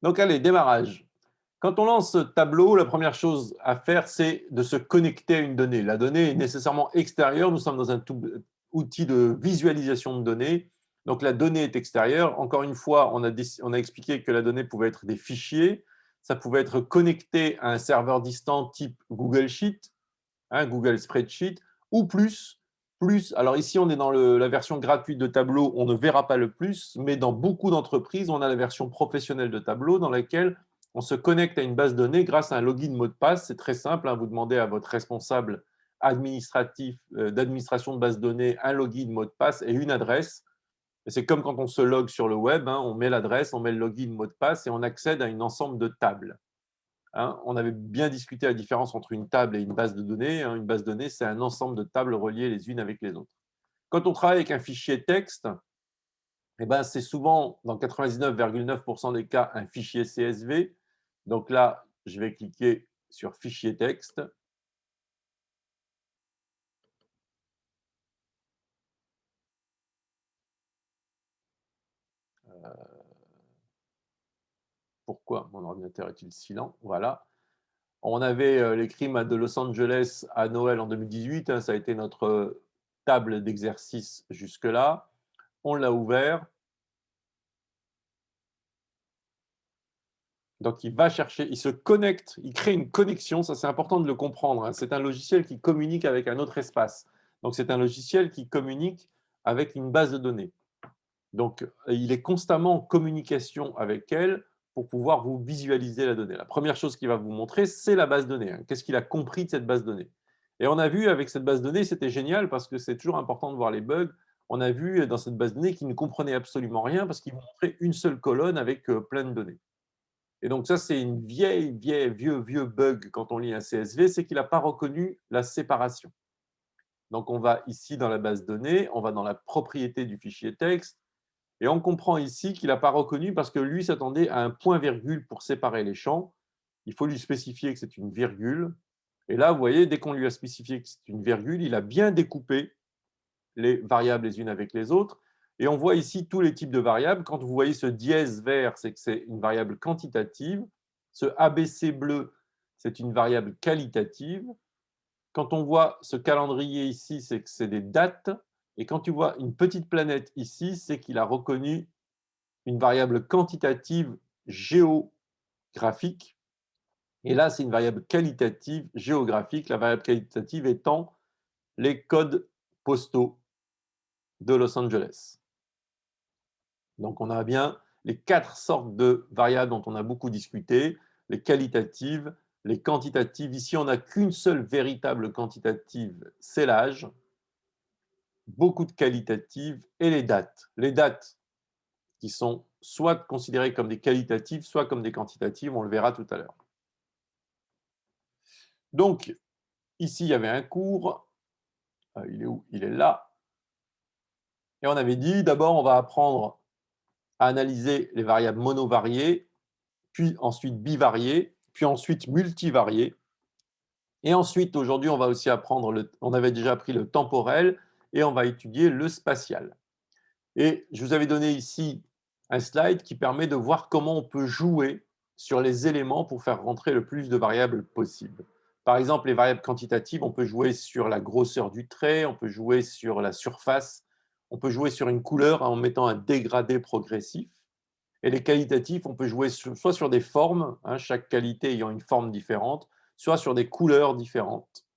Donc allez, démarrage. Quand on lance Tableau, la première chose à faire, c'est de se connecter à une donnée. La donnée est nécessairement extérieure. Nous sommes dans un outil de visualisation de données. Donc la donnée est extérieure. Encore une fois, on a expliqué que la donnée pouvait être des fichiers. Ça pouvait être connecté à un serveur distant type Google Sheet, hein, Google Spreadsheet, ou plus. Alors ici, on est dans la version gratuite de Tableau, on ne verra pas le plus, mais dans beaucoup d'entreprises, on a la version professionnelle de Tableau dans laquelle on se connecte à une base de données grâce à un login mot de passe. C'est très simple, hein, vous demandez à votre responsable administratif d'administration de base de données un login mot de passe et une adresse. C'est comme quand on se logue sur le web, hein, on met l'adresse, on met le login mot de passe et on accède à un ensemble de tables. Hein, on avait bien discuté la différence entre une table et une base de données. Hein. Une base de données, c'est un ensemble de tables reliées les unes avec les autres. Quand on travaille avec un fichier texte, eh ben, c'est souvent, dans 99,9% des cas, un fichier CSV. Donc là, je vais cliquer sur Fichier texte. Pourquoi mon ordinateur est-il si lent? Voilà. On avait les crimes de Los Angeles à Noël en 2018. Hein, ça a été notre table d'exercice jusque-là. On l'a ouvert. Donc, il va chercher, il se connecte, il crée une connexion, ça c'est important de le comprendre. Hein. C'est un logiciel qui communique avec un autre espace. Donc, c'est un logiciel qui communique avec une base de données. Donc, il est constamment en communication avec elle pour pouvoir vous visualiser la donnée. La première chose qu'il va vous montrer, c'est la base de données. Hein. Qu'est-ce qu'il a compris de cette base de données? Et on a vu avec cette base de données, c'était génial parce que c'est toujours important de voir les bugs. On a vu dans cette base de données qu'il ne comprenait absolument rien parce qu'il vous montrait une seule colonne avec plein de données. Et donc ça, c'est une vieux bug quand on lit un CSV, c'est qu'il n'a pas reconnu la séparation. Donc on va ici dans la base de données, on va dans la propriété du fichier texte, et on comprend ici qu'il n'a pas reconnu parce que lui s'attendait à un point-virgule pour séparer les champs. Il faut lui spécifier que c'est une virgule. Et là, vous voyez, dès qu'on lui a spécifié que c'est une virgule, il a bien découpé les variables les unes avec les autres. Et on voit ici tous les types de variables. Quand vous voyez ce dièse vert, c'est que c'est une variable quantitative. Ce ABC bleu, c'est une variable qualitative. Quand on voit ce calendrier ici, c'est que c'est des dates. Et quand tu vois une petite planète ici, c'est qu'il a reconnu une variable quantitative géographique. Et là, c'est une variable qualitative géographique. La variable qualitative étant les codes postaux de Los Angeles. Donc, on a bien les 4 sortes de variables dont on a beaucoup discuté, les qualitatives, les quantitatives. Ici, on n'a qu'une seule véritable quantitative, c'est l'âge, beaucoup de qualitatives et les dates. Les dates qui sont soit considérées comme des qualitatives, soit comme des quantitatives, on le verra tout à l'heure. Donc, ici, il y avait un cours, il est où? Il est là. Et on avait dit, d'abord, on va apprendre à analyser les variables monovariées, puis ensuite bivariées, puis ensuite multivariées. Et ensuite, aujourd'hui, on va aussi apprendre, on avait déjà appris le temporel et on va étudier le spatial. Et je vous avais donné ici un slide qui permet de voir comment on peut jouer sur les éléments pour faire rentrer le plus de variables possible. Par exemple, les variables quantitatives, on peut jouer sur la grosseur du trait, on peut jouer sur la surface, on peut jouer sur une couleur en mettant un dégradé progressif. Et les qualitatifs, on peut jouer soit sur des formes, hein, chaque qualité ayant une forme différente, soit sur des couleurs différentes.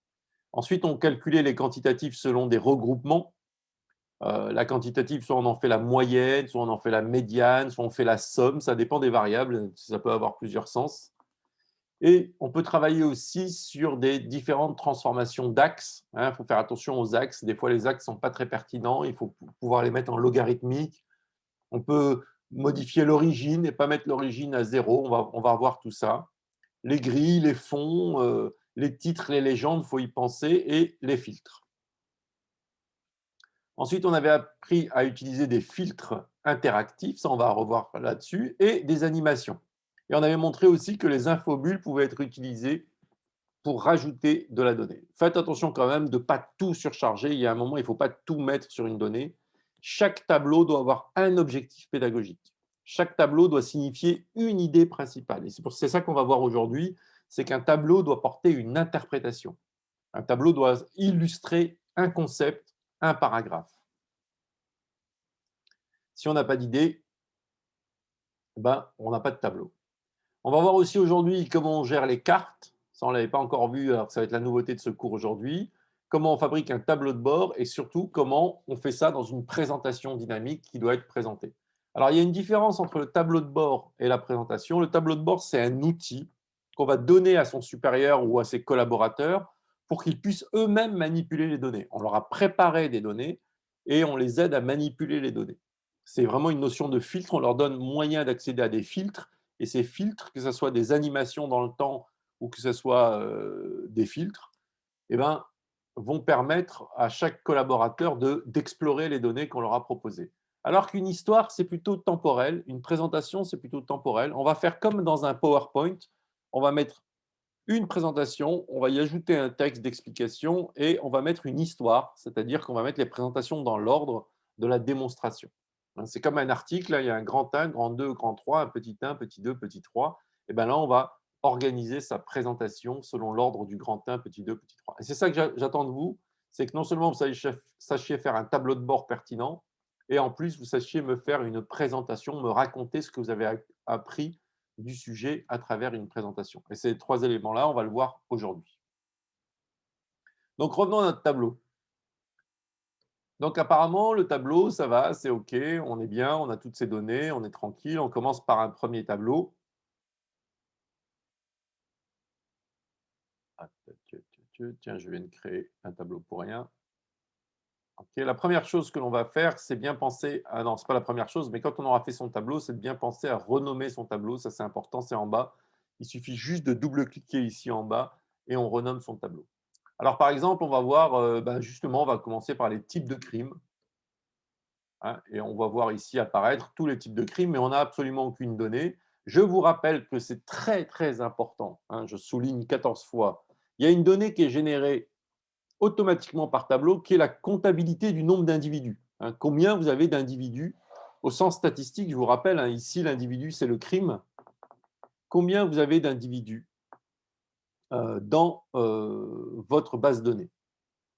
Ensuite, on calculait les quantitatifs selon des regroupements. La quantitative, soit on en fait la moyenne, soit on en fait la médiane, soit on fait la somme, ça dépend des variables, ça peut avoir plusieurs sens. Et on peut travailler aussi sur des différentes transformations d'axes. Il faut faire attention aux axes. Des fois, les axes ne sont pas très pertinents. Il faut pouvoir les mettre en logarithmique. On peut modifier l'origine et pas mettre l'origine à 0. On va voir tout ça. Les grilles, les fonds, les titres, les légendes, il faut y penser, et les filtres. Ensuite, on avait appris à utiliser des filtres interactifs, ça on va revoir là-dessus, et des animations. Et on avait montré aussi que les infobulles pouvaient être utilisées pour rajouter de la donnée. Faites attention quand même de ne pas tout surcharger. Il y a un moment, il ne faut pas tout mettre sur une donnée. Chaque tableau doit avoir un objectif pédagogique. Chaque tableau doit signifier une idée principale. Et c'est ça qu'on va voir aujourd'hui, c'est qu'un tableau doit porter une interprétation. Un tableau doit illustrer un concept, un paragraphe. Si on n'a pas d'idée, ben, on n'a pas de tableau. On va voir aussi aujourd'hui comment on gère les cartes. Ça, on ne l'avait pas encore vu, alors ça va être la nouveauté de ce cours aujourd'hui. Comment on fabrique un tableau de bord et surtout comment on fait ça dans une présentation dynamique qui doit être présentée. Alors, il y a une différence entre le tableau de bord et la présentation. Le tableau de bord, c'est un outil qu'on va donner à son supérieur ou à ses collaborateurs pour qu'ils puissent eux-mêmes manipuler les données. On leur a préparé des données et on les aide à manipuler les données. C'est vraiment une notion de filtre. On leur donne moyen d'accéder à des filtres et ces filtres, que ce soit des animations dans le temps ou que ce soit des filtres, eh ben, vont permettre à chaque collaborateur d'explorer les données qu'on leur a proposées. Alors qu'une histoire, c'est plutôt temporel, une présentation, c'est plutôt temporel. On va faire comme dans un PowerPoint, on va mettre une présentation, on va y ajouter un texte d'explication et on va mettre une histoire, c'est-à-dire qu'on va mettre les présentations dans l'ordre de la démonstration. C'est comme un article, là, il y a un grand 1, grand 2, grand 3, un petit 1, petit 2, petit 3. Et bien là, on va organiser sa présentation selon l'ordre du grand 1, petit 2, petit 3. Et c'est ça que j'attends de vous, c'est que non seulement vous sachiez faire un tableau de bord pertinent, et en plus, vous sachiez me faire une présentation, me raconter ce que vous avez appris du sujet à travers une présentation. Et ces trois éléments-là, on va le voir aujourd'hui. Donc, revenons à notre tableau. Donc, apparemment, le tableau, ça va, c'est OK, on est bien, on a toutes ces données, on est tranquille. On commence par un premier tableau. Ah, tiens, je viens de créer un tableau pour rien. Okay. La première chose que l'on va faire, c'est bien penser… Ah non, ce n'est pas la première chose, mais quand on aura fait son tableau, c'est de bien penser à renommer son tableau. Ça, c'est important, c'est en bas. Il suffit juste de double-cliquer ici en bas et on renomme son tableau. Alors, par exemple, on va voir, justement, on va commencer par les types de crimes. Hein, et on va voir ici apparaître tous les types de crimes, mais on n'a absolument aucune donnée. Je vous rappelle que c'est très, très important, hein, je souligne 14 fois, il y a une donnée qui est générée automatiquement par tableau, qui est la comptabilité du nombre d'individus. Hein, combien vous avez d'individus au sens statistique, je vous rappelle, hein, ici l'individu c'est le crime. Combien vous avez d'individus dans votre base de données.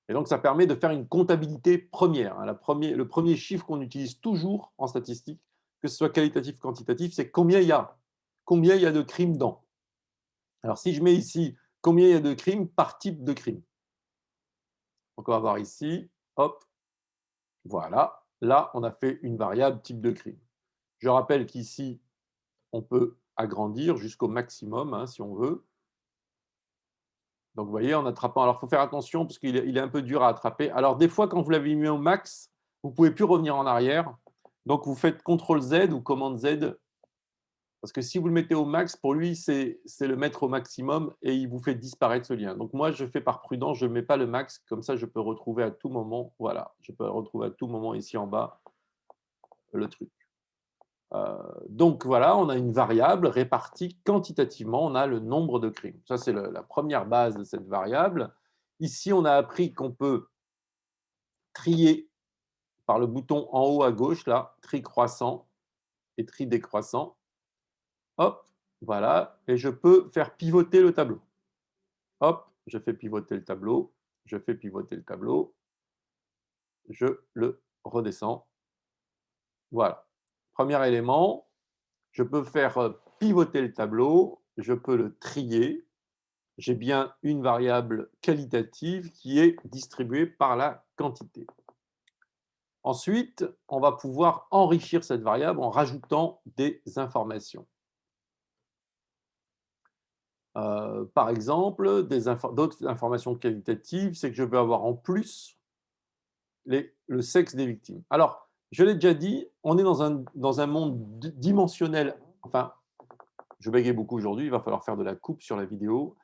Et donc, ça permet de faire une comptabilité première. Hein. Le premier chiffre qu'on utilise toujours en statistique, que ce soit qualitatif ou quantitatif, c'est combien il y a de crimes dans. Alors, si je mets ici combien il y a de crimes par type de crime. Donc, on va voir ici, hop, voilà. Là, on a fait une variable type de crime. Je rappelle qu'ici, on peut agrandir jusqu'au maximum, hein, si on veut. Donc, vous voyez, en attrapant… Alors, il faut faire attention parce qu'il est un peu dur à attraper. Alors, des fois, quand vous l'avez mis au max, vous ne pouvez plus revenir en arrière. Donc, vous faites CTRL-Z ou commande Z. Parce que si vous le mettez au max, pour lui, c'est le mettre au maximum et il vous fait disparaître ce lien. Donc, moi, je fais par prudence, je ne mets pas le max. Comme ça, je peux retrouver à tout moment, voilà, je peux retrouver à tout moment ici en bas le truc. Donc voilà, on a une variable répartie quantitativement, on a le nombre de crimes. Ça, c'est la première base de cette variable. Ici, on a appris qu'on peut trier par le bouton en haut à gauche, là, tri croissant et tri décroissant. Hop, voilà, et je peux faire pivoter le tableau. Hop, je fais pivoter le tableau, je fais pivoter le tableau, je le redescends. Voilà. Premier élément, je peux faire pivoter le tableau, je peux le trier. J'ai bien une variable qualitative qui est distribuée par la quantité. Ensuite, on va pouvoir enrichir cette variable en rajoutant des informations. Par exemple, d'autres informations qualitatives, c'est que je vais avoir en plus le sexe des victimes. Alors, je l'ai déjà dit, on est dans un monde dimensionnel, enfin, je bégaye beaucoup aujourd'hui, il va falloir faire de la coupe sur la vidéo.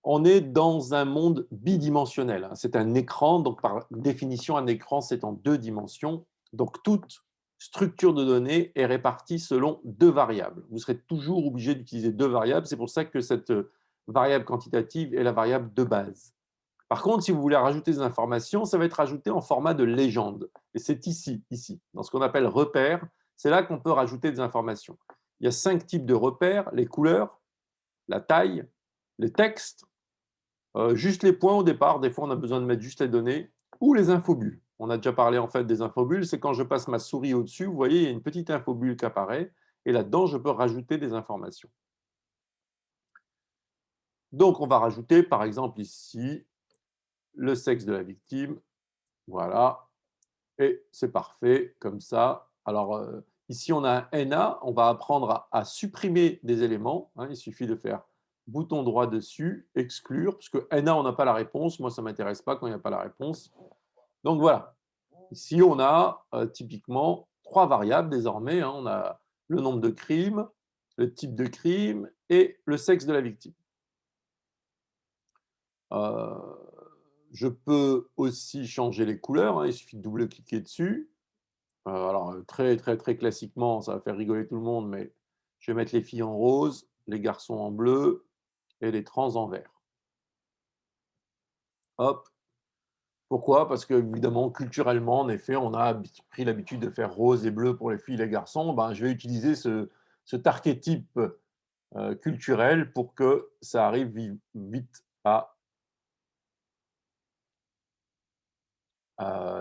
On est dans un monde bidimensionnel. C'est un écran, donc par définition, un écran, c'est en 2 dimensions. Donc, toute structure de données est répartie selon 2 variables. Vous serez toujours obligé d'utiliser 2 variables. C'est pour ça que cette variable quantitative est la variable de base. Par contre, si vous voulez rajouter des informations, ça va être rajouté en format de légende. Et c'est ici, dans ce qu'on appelle repère. c'est là qu'on peut rajouter des informations. Il y a 5 types de repères, les couleurs, la taille, les textes, juste les points au départ, des fois on a besoin de mettre juste les données, ou les infobules. On a déjà parlé en fait des infobules, c'est quand je passe ma souris au-dessus, vous voyez, il y a une petite infobule qui apparaît, et là-dedans, je peux rajouter des informations. Donc, on va rajouter, par exemple, ici, le sexe de la victime. Voilà. Et c'est parfait, comme ça. Alors, ici, on a un NA. On va apprendre à supprimer des éléments. Hein. Il suffit de faire bouton droit dessus, exclure, parce que NA, on n'a pas la réponse. Moi, ça ne m'intéresse pas quand il n'y a pas la réponse. Donc, voilà. Ici, on a typiquement 3 variables désormais. Hein. On a le nombre de crimes, le type de crime et le sexe de la victime. Je peux aussi changer les couleurs, hein, il suffit de double-cliquer dessus. Alors, très, très, très classiquement, ça va faire rigoler tout le monde, mais je vais mettre les filles en rose, les garçons en bleu et les trans en vert. Hop. Pourquoi? Parce qu'évidemment, culturellement, en effet, on a pris l'habitude de faire rose et bleu pour les filles et les garçons. Ben, je vais utiliser cet archétype culturel pour que ça arrive vite à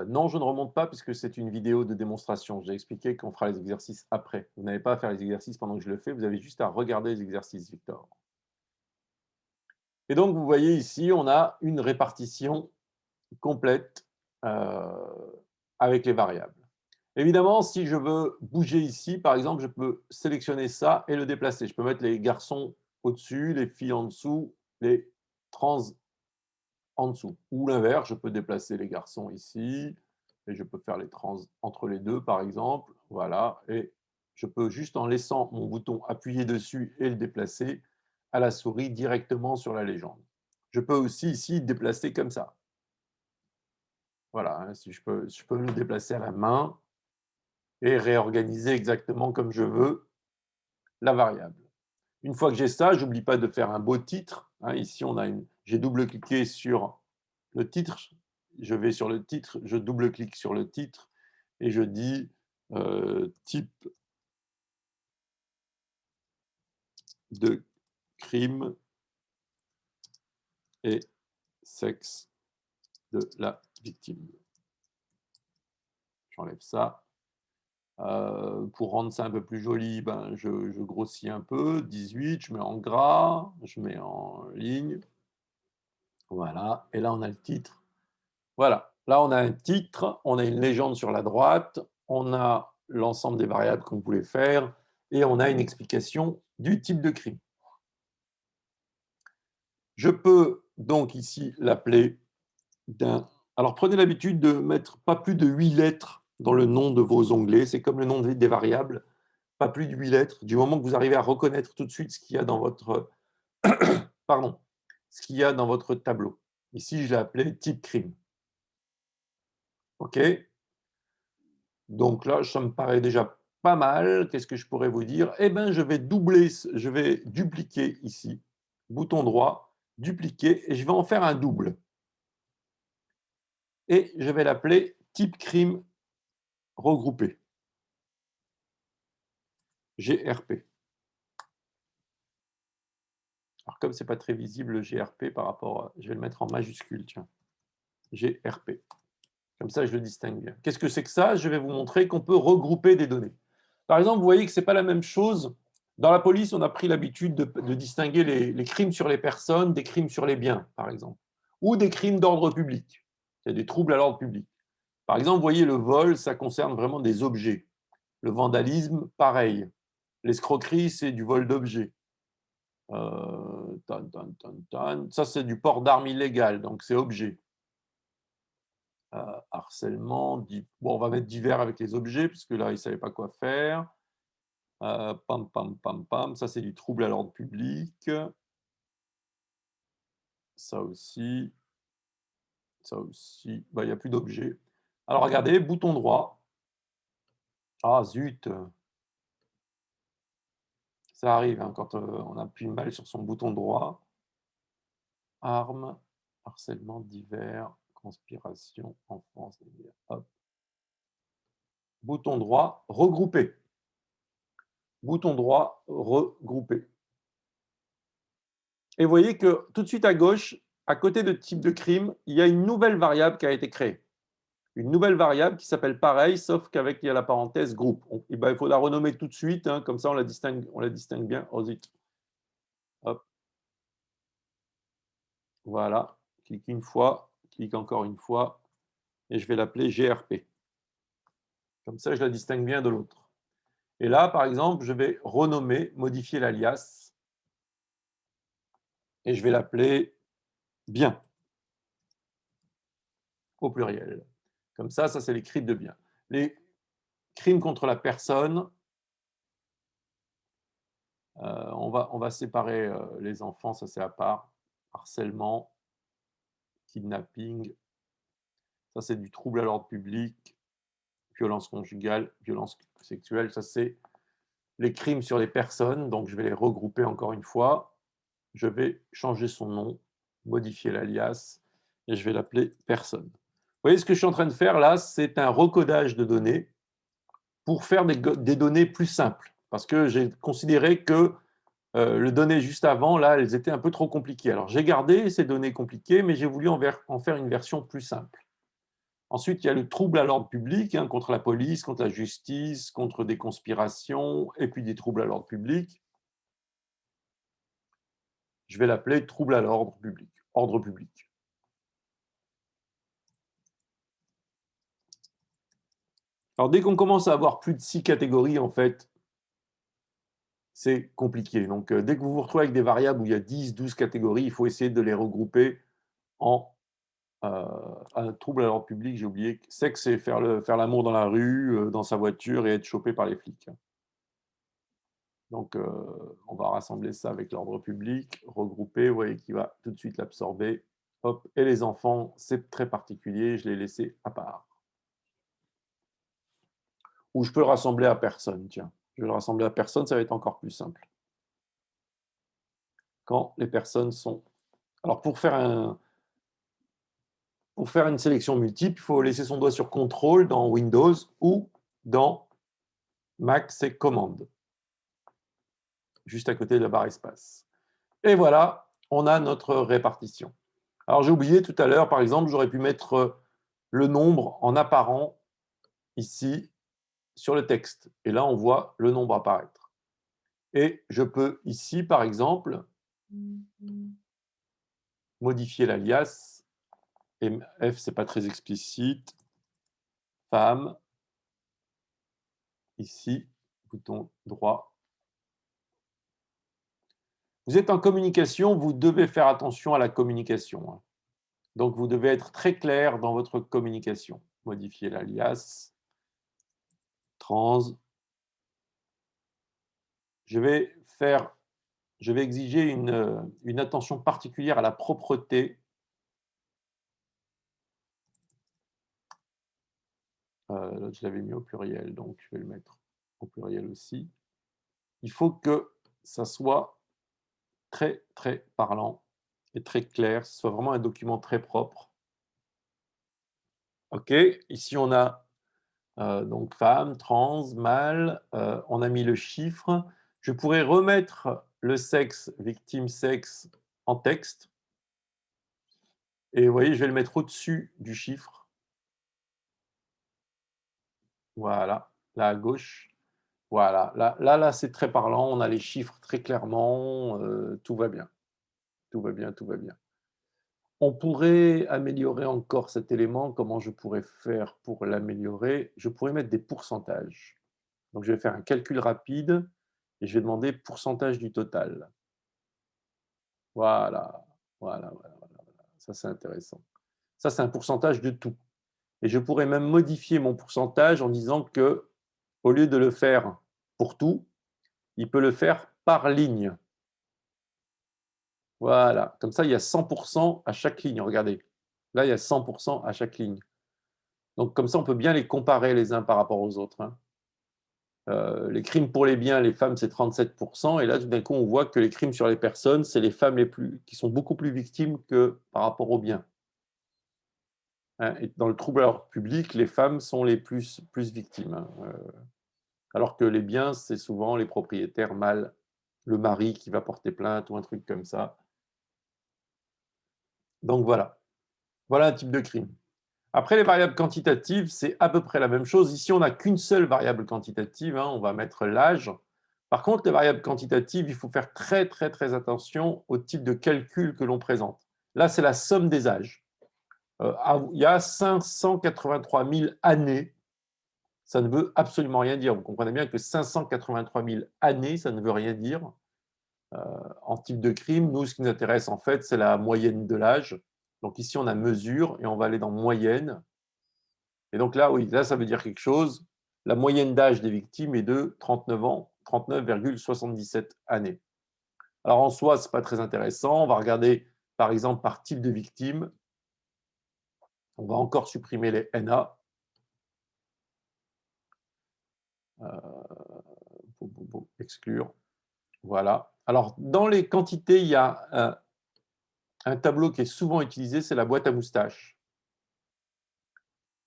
non, je ne remonte pas puisque c'est une vidéo de démonstration. J'ai expliqué qu'on fera les exercices après. Vous n'avez pas à faire les exercices pendant que je le fais, vous avez juste à regarder les exercices, Victor. Et donc, vous voyez ici, on a une répartition complète avec les variables. Évidemment, si je veux bouger ici, par exemple, je peux sélectionner ça et le déplacer. Je peux mettre les garçons au-dessus, les filles en dessous, les trans en dessous. Ou l'inverse, je peux déplacer les garçons ici, et je peux faire les trans entre les deux, par exemple. Voilà, et je peux juste en laissant mon bouton appuyer dessus et le déplacer à la souris directement sur la légende. Je peux aussi ici déplacer comme ça. Voilà, hein, si je peux le déplacer à la main et réorganiser exactement comme je veux la variable. Une fois que j'ai ça, je n'oublie pas de faire un beau titre. Hein, ici, j'ai double-cliqué sur le titre. Je vais sur le titre, je double-clique sur le titre et je dis type de crime et sexe de la victime. J'enlève ça. Pour rendre ça un peu plus joli, ben, je grossis un peu, 18, je mets en gras, je mets en ligne. Voilà, et là on a le titre. Voilà, là on a un titre, on a une légende sur la droite, on a l'ensemble des variables qu'on voulait faire, et on a une explication du type de crime. Je peux donc ici l'appeler d'un... Alors prenez l'habitude de mettre pas plus de 8 lettres dans le nom de vos onglets, c'est comme le nom des variables, pas plus de 8 lettres, du moment que vous arrivez à reconnaître tout de suite ce qu'il y a dans votre, pardon, ce qu'il y a dans votre tableau. Ici, je l'ai appelé type crime. OK? Donc là, ça me paraît déjà pas mal. Qu'est-ce que je pourrais vous dire? Eh bien, je vais dupliquer ici, bouton droit, dupliquer, et je vais en faire un double. Et je vais l'appeler type crime regroupé. GRP. Alors, comme ce n'est pas très visible le GRP par rapport à... Je vais le mettre en majuscule, tiens. GRP. Comme ça, je le distingue bien. Qu'est-ce que c'est que ça? Je vais vous montrer qu'on peut regrouper des données. Par exemple, vous voyez que ce n'est pas la même chose. Dans la police, on a pris l'habitude de distinguer les crimes sur les personnes des crimes sur les biens, par exemple, ou des crimes d'ordre public. Il y a des troubles à l'ordre public. Par exemple, vous voyez, le vol, ça concerne vraiment des objets. Le vandalisme, pareil. L'escroquerie, c'est du vol d'objets. Ça, c'est du port d'armes illégales, donc c'est objet. Harcèlement, bon, on va mettre divers avec les objets, parce que là, ils ne savaient pas quoi faire. Pam, pam, pam, pam, ça c'est du trouble à l'ordre public. Ça aussi, bah, il n'y a plus d'objets. Alors regardez, bouton droit. Ah zut, ça arrive hein, quand on appuie mal sur son bouton droit. Armes, harcèlement divers, conspiration en France. Hop. Bouton droit, regrouper. bouton droit, regrouper. Et vous voyez que tout de suite à gauche, à côté de type de crime, il y a une nouvelle variable qui a été créée. Une nouvelle variable qui s'appelle pareil, sauf qu'avec il y a la parenthèse groupe. Et ben, il faut la renommer tout de suite, hein, comme ça on la distingue bien. Oh zut. Hop, voilà. Clique une fois, clique encore une fois, et je vais l'appeler GRP. Comme ça, je la distingue bien de l'autre. Et là, par exemple, je vais renommer, modifier l'alias, et je vais l'appeler bien, au pluriel. Comme ça c'est les crimes de bien. Les crimes contre la personne, on va séparer les enfants, ça c'est à part. Harcèlement, kidnapping, ça c'est du trouble à l'ordre public, violence conjugale, violence sexuelle, ça c'est les crimes sur les personnes, donc je vais les regrouper encore une fois. Je vais changer son nom, modifier l'alias, et je vais l'appeler personne. Vous voyez ce que je suis en train de faire là, c'est un recodage de données pour faire des données plus simples, parce que j'ai considéré que les données juste avant, là, elles étaient un peu trop compliquées. Alors j'ai gardé ces données compliquées, mais j'ai voulu en faire une version plus simple. Ensuite, il y a le trouble à l'ordre public, hein, contre la police, contre la justice, contre des conspirations, et puis des troubles à l'ordre public. Je vais l'appeler trouble à l'ordre public, ordre public. Alors dès qu'on commence à avoir plus de 6 catégories, en fait, c'est compliqué. Donc dès que vous vous retrouvez avec des variables où il y a 10, 12 catégories, il faut essayer de les regrouper en un trouble à l'ordre public, j'ai oublié, c'est que c'est faire l'amour dans la rue, dans sa voiture et être chopé par les flics. Donc, on va rassembler ça avec l'ordre public, regrouper, vous voyez qu'il va tout de suite l'absorber. Hop, et les enfants, c'est très particulier, je l'ai laissé à part. Ou je peux le rassembler à personne, tiens. Je vais le rassembler à personne, ça va être encore plus simple. Quand les personnes sont... Alors, pour faire une sélection multiple, il faut laisser son doigt sur CTRL dans Windows ou dans Mac, c'est commande, juste à côté de la barre espace. Et voilà, on a notre répartition. Alors j'ai oublié tout à l'heure, par exemple, j'aurais pu mettre le nombre en apparent ici sur le texte. Et là, on voit le nombre apparaître. Et je peux ici, par exemple, modifier l'alias. Et F, c'est pas très explicite. Femme. Ici, bouton droit. Vous êtes en communication, vous devez faire attention à la communication, hein. Donc, vous devez être très clair dans votre communication. Modifier l'alias, trans. Je vais exiger une attention particulière à la propreté. Là, je l'avais mis au pluriel, donc je vais le mettre au pluriel aussi. Il faut que ça soit très, très parlant et très clair, ce soit vraiment un document très propre. OK, ici on a donc femme, trans, mâle, on a mis le chiffre. Je pourrais remettre le sexe, victime sexe, en texte. Et vous voyez, je vais le mettre au-dessus du chiffre. Voilà, là à gauche. Voilà, là c'est très parlant, on a les chiffres très clairement, tout va bien. Tout va bien, tout va bien. On pourrait améliorer encore cet élément. Comment je pourrais faire pour l'améliorer? Je pourrais mettre des pourcentages. Donc je vais faire un calcul rapide et je vais demander pourcentage du total. Voilà, voilà. Ça c'est intéressant. Ça c'est un pourcentage de tout. Et je pourrais même modifier mon pourcentage en disant que, au lieu de le faire pour tout, il peut le faire par ligne. Voilà, comme ça, il y a 100% à chaque ligne. Regardez, là, il y a 100% à chaque ligne. Donc, comme ça, on peut bien les comparer les uns par rapport aux autres, hein. Les crimes pour les biens, les femmes, c'est 37%. Et là, tout d'un coup, on voit que les crimes sur les personnes, c'est les femmes qui sont beaucoup plus victimes que par rapport aux biens, hein. Et dans le trouble à l'ordre public, les femmes sont les plus victimes, hein. Alors que les biens, c'est souvent les propriétaires mâles, le mari qui va porter plainte ou un truc comme ça. Donc voilà, voilà un type de crime. Après, les variables quantitatives, c'est à peu près la même chose. Ici, on n'a qu'une seule variable quantitative, hein, on va mettre l'âge. Par contre, les variables quantitatives, il faut faire très, très, très attention au type de calcul que l'on présente. Là, c'est la somme des âges. Il y a 583 000 années. Ça ne veut absolument rien dire. Vous comprenez bien que 583 000 années, ça ne veut rien dire. En type de crime, nous, ce qui nous intéresse, en fait, c'est la moyenne de l'âge. Donc ici, on a mesure et on va aller dans moyenne. Et donc là, oui, là, ça veut dire quelque chose. La moyenne d'âge des victimes est de 39 ans, 39,77 années. Alors en soi, ce n'est pas très intéressant. On va regarder, par exemple, par type de victime. On va encore supprimer les NA. Exclure. Voilà. Alors, dans les quantités, il y a un tableau qui est souvent utilisé, c'est la boîte à moustaches.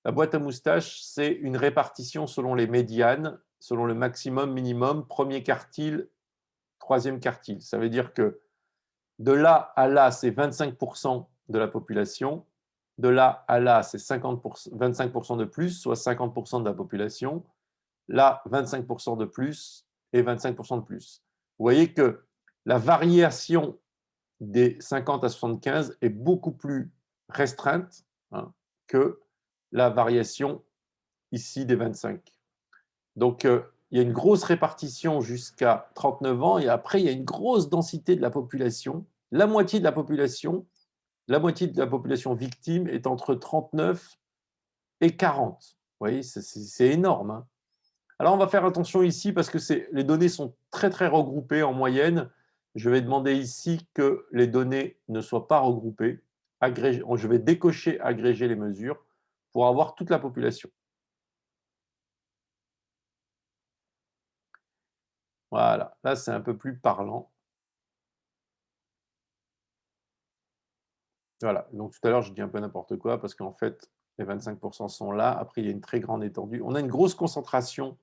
La boîte à moustaches, c'est une répartition selon les médianes, selon le maximum, minimum, premier quartile, troisième quartile. Ça veut dire que de là à là, c'est 25% de la population. De là à là, c'est 25% de plus, soit 50% de la population. Là, 25% de plus et 25% de plus. Vous voyez que la variation des 50 à 75 est beaucoup plus restreinte, hein, que la variation ici des 25. Donc, il y a une grosse répartition jusqu'à 39 ans et après, il y a une grosse densité de la population. La moitié de la population victime est entre 39 et 40. Vous voyez, c'est énorme, hein. Alors, on va faire attention ici parce que les données sont très, très regroupées en moyenne. Je vais demander ici que les données ne soient pas regroupées. Je vais décocher agréger les mesures pour avoir toute la population. Voilà, là, c'est un peu plus parlant. Voilà, donc tout à l'heure, j'ai dit un peu n'importe quoi parce qu'en fait, les 25% sont là. Après, il y a une très grande étendue. On a une grosse concentration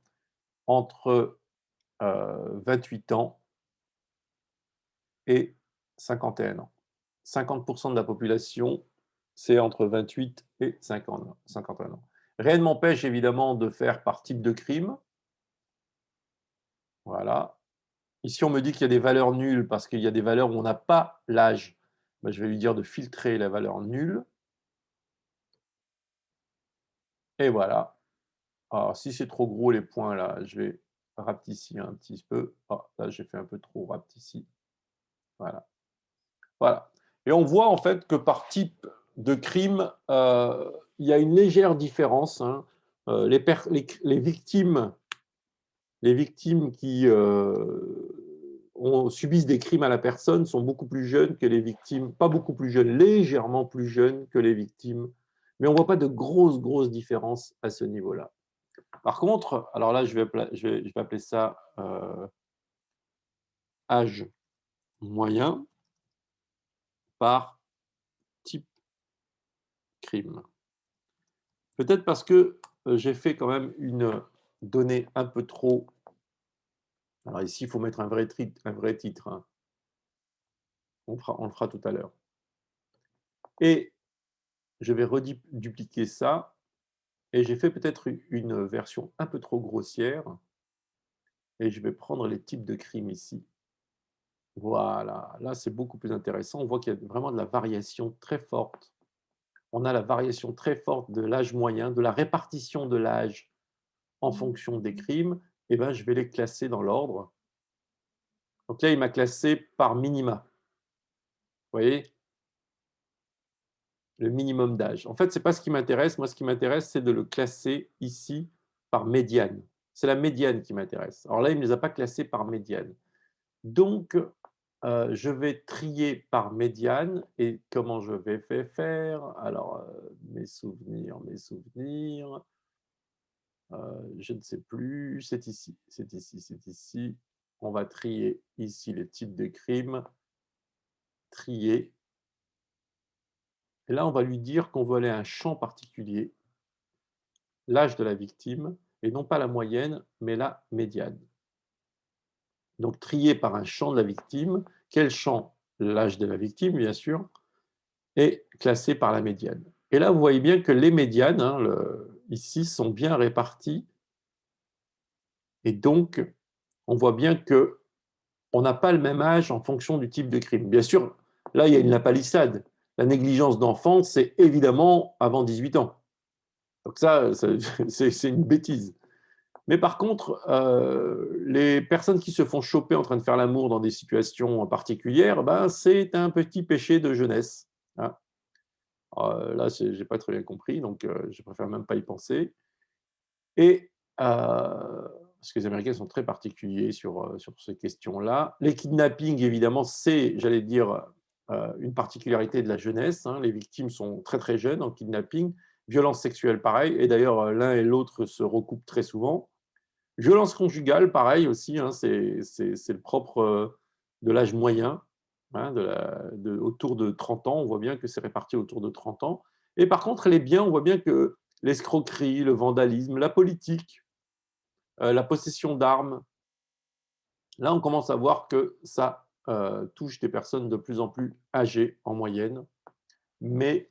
entre 28 ans et 51 ans. 50% de la population, c'est entre 28 et 51 ans. Rien ne m'empêche évidemment de faire par type de crime. Voilà. Ici, on me dit qu'il y a des valeurs nulles parce qu'il y a des valeurs où on n'a pas l'âge. Ben, je vais lui dire de filtrer la valeur nulle. Et voilà. Alors, si c'est trop gros les points là, je vais rapetisser un petit peu. Oh, là, j'ai fait un peu trop rapetisser. Voilà. Voilà. Et on voit en fait que par type de crime, il y a une légère différence, hein. Les victimes qui subissent des crimes à la personne sont beaucoup plus jeunes que les victimes, pas beaucoup plus jeunes, légèrement plus jeunes que les victimes. Mais on ne voit pas de grosses différences à ce niveau-là. Par contre, alors là, je vais appeler ça âge moyen par type crime. Peut-être parce que j'ai fait quand même une donnée un peu trop. Alors ici, il faut mettre un vrai titre, hein. On le fera tout à l'heure. Et je vais redupliquer ça. Et j'ai fait peut-être une version un peu trop grossière. Et je vais prendre les types de crimes ici. Voilà, là c'est beaucoup plus intéressant. On voit qu'il y a vraiment de la variation très forte. On a la variation très forte de l'âge moyen, de la répartition de l'âge en fonction des crimes. Et ben, je vais les classer dans l'ordre. Donc là, il m'a classé par minima. Vous voyez, le minimum d'âge. En fait, ce n'est pas ce qui m'intéresse. Moi, ce qui m'intéresse, c'est de le classer ici par médiane. C'est la médiane qui m'intéresse. Alors là, il ne les a pas classés par médiane. Donc, je vais trier par médiane. Et comment je vais faire? Alors, mes souvenirs. Je ne sais plus. C'est ici. On va trier ici les types de crimes. Trier. Et là, on va lui dire qu'on veut aller à un champ particulier, l'âge de la victime, et non pas la moyenne, mais la médiane. Donc trié par un champ de la victime. Quel champ? L'âge de la victime, bien sûr, et classé par la médiane. Et là, vous voyez bien que les médianes, hein, ici, sont bien réparties. Et donc, on voit bien que on n'a pas le même âge en fonction du type de crime. Bien sûr, là, il y a une palissade. La négligence d'enfant, c'est évidemment avant 18 ans. Donc ça, c'est une bêtise. Mais par contre, les personnes qui se font choper en train de faire l'amour dans des situations particulières, ben, c'est un petit péché de jeunesse. Hein. Là, je n'ai pas très bien compris, donc je préfère même pas y penser. Et parce que les Américains sont très particuliers sur ces questions-là. Les kidnappings, évidemment, c'est, j'allais dire, une particularité de la jeunesse. Hein. Les victimes sont très, très jeunes en kidnapping. Violences sexuelles, pareil. Et d'ailleurs, l'un et l'autre se recoupent très souvent. Violence conjugale, pareil aussi. Hein. C'est le propre de l'âge moyen, hein, autour de 30 ans. On voit bien que c'est réparti autour de 30 ans. Et par contre, les biens, on voit bien que l'escroquerie, le vandalisme, la politique, la possession d'armes. Là, on commence à voir que ça touche des personnes de plus en plus âgées en moyenne, mais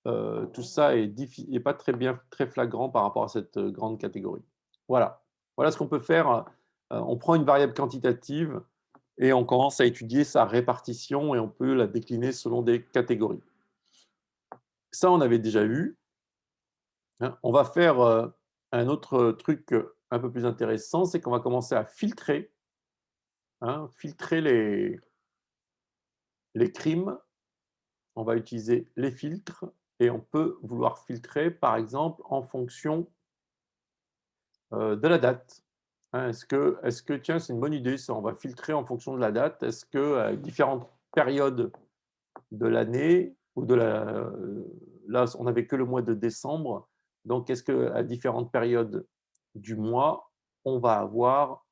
tout ça est pas très bien, très flagrant par rapport à cette grande catégorie. Voilà. Voilà ce qu'on peut faire. On prend une variable quantitative et on commence à étudier sa répartition et on peut la décliner selon des catégories. Ça, on avait déjà vu. Hein. On va faire un autre truc un peu plus intéressant, c'est qu'on va commencer à filtrer. Hein, filtrer les crimes, on va utiliser les filtres et on peut vouloir filtrer, par exemple, en fonction de la date. Hein, tiens, c'est une bonne idée, ça, on va filtrer en fonction de la date. Est-ce que différentes périodes de l'année, ou là, on n'avait que le mois de décembre, donc est-ce qu'à différentes périodes du mois, on va avoir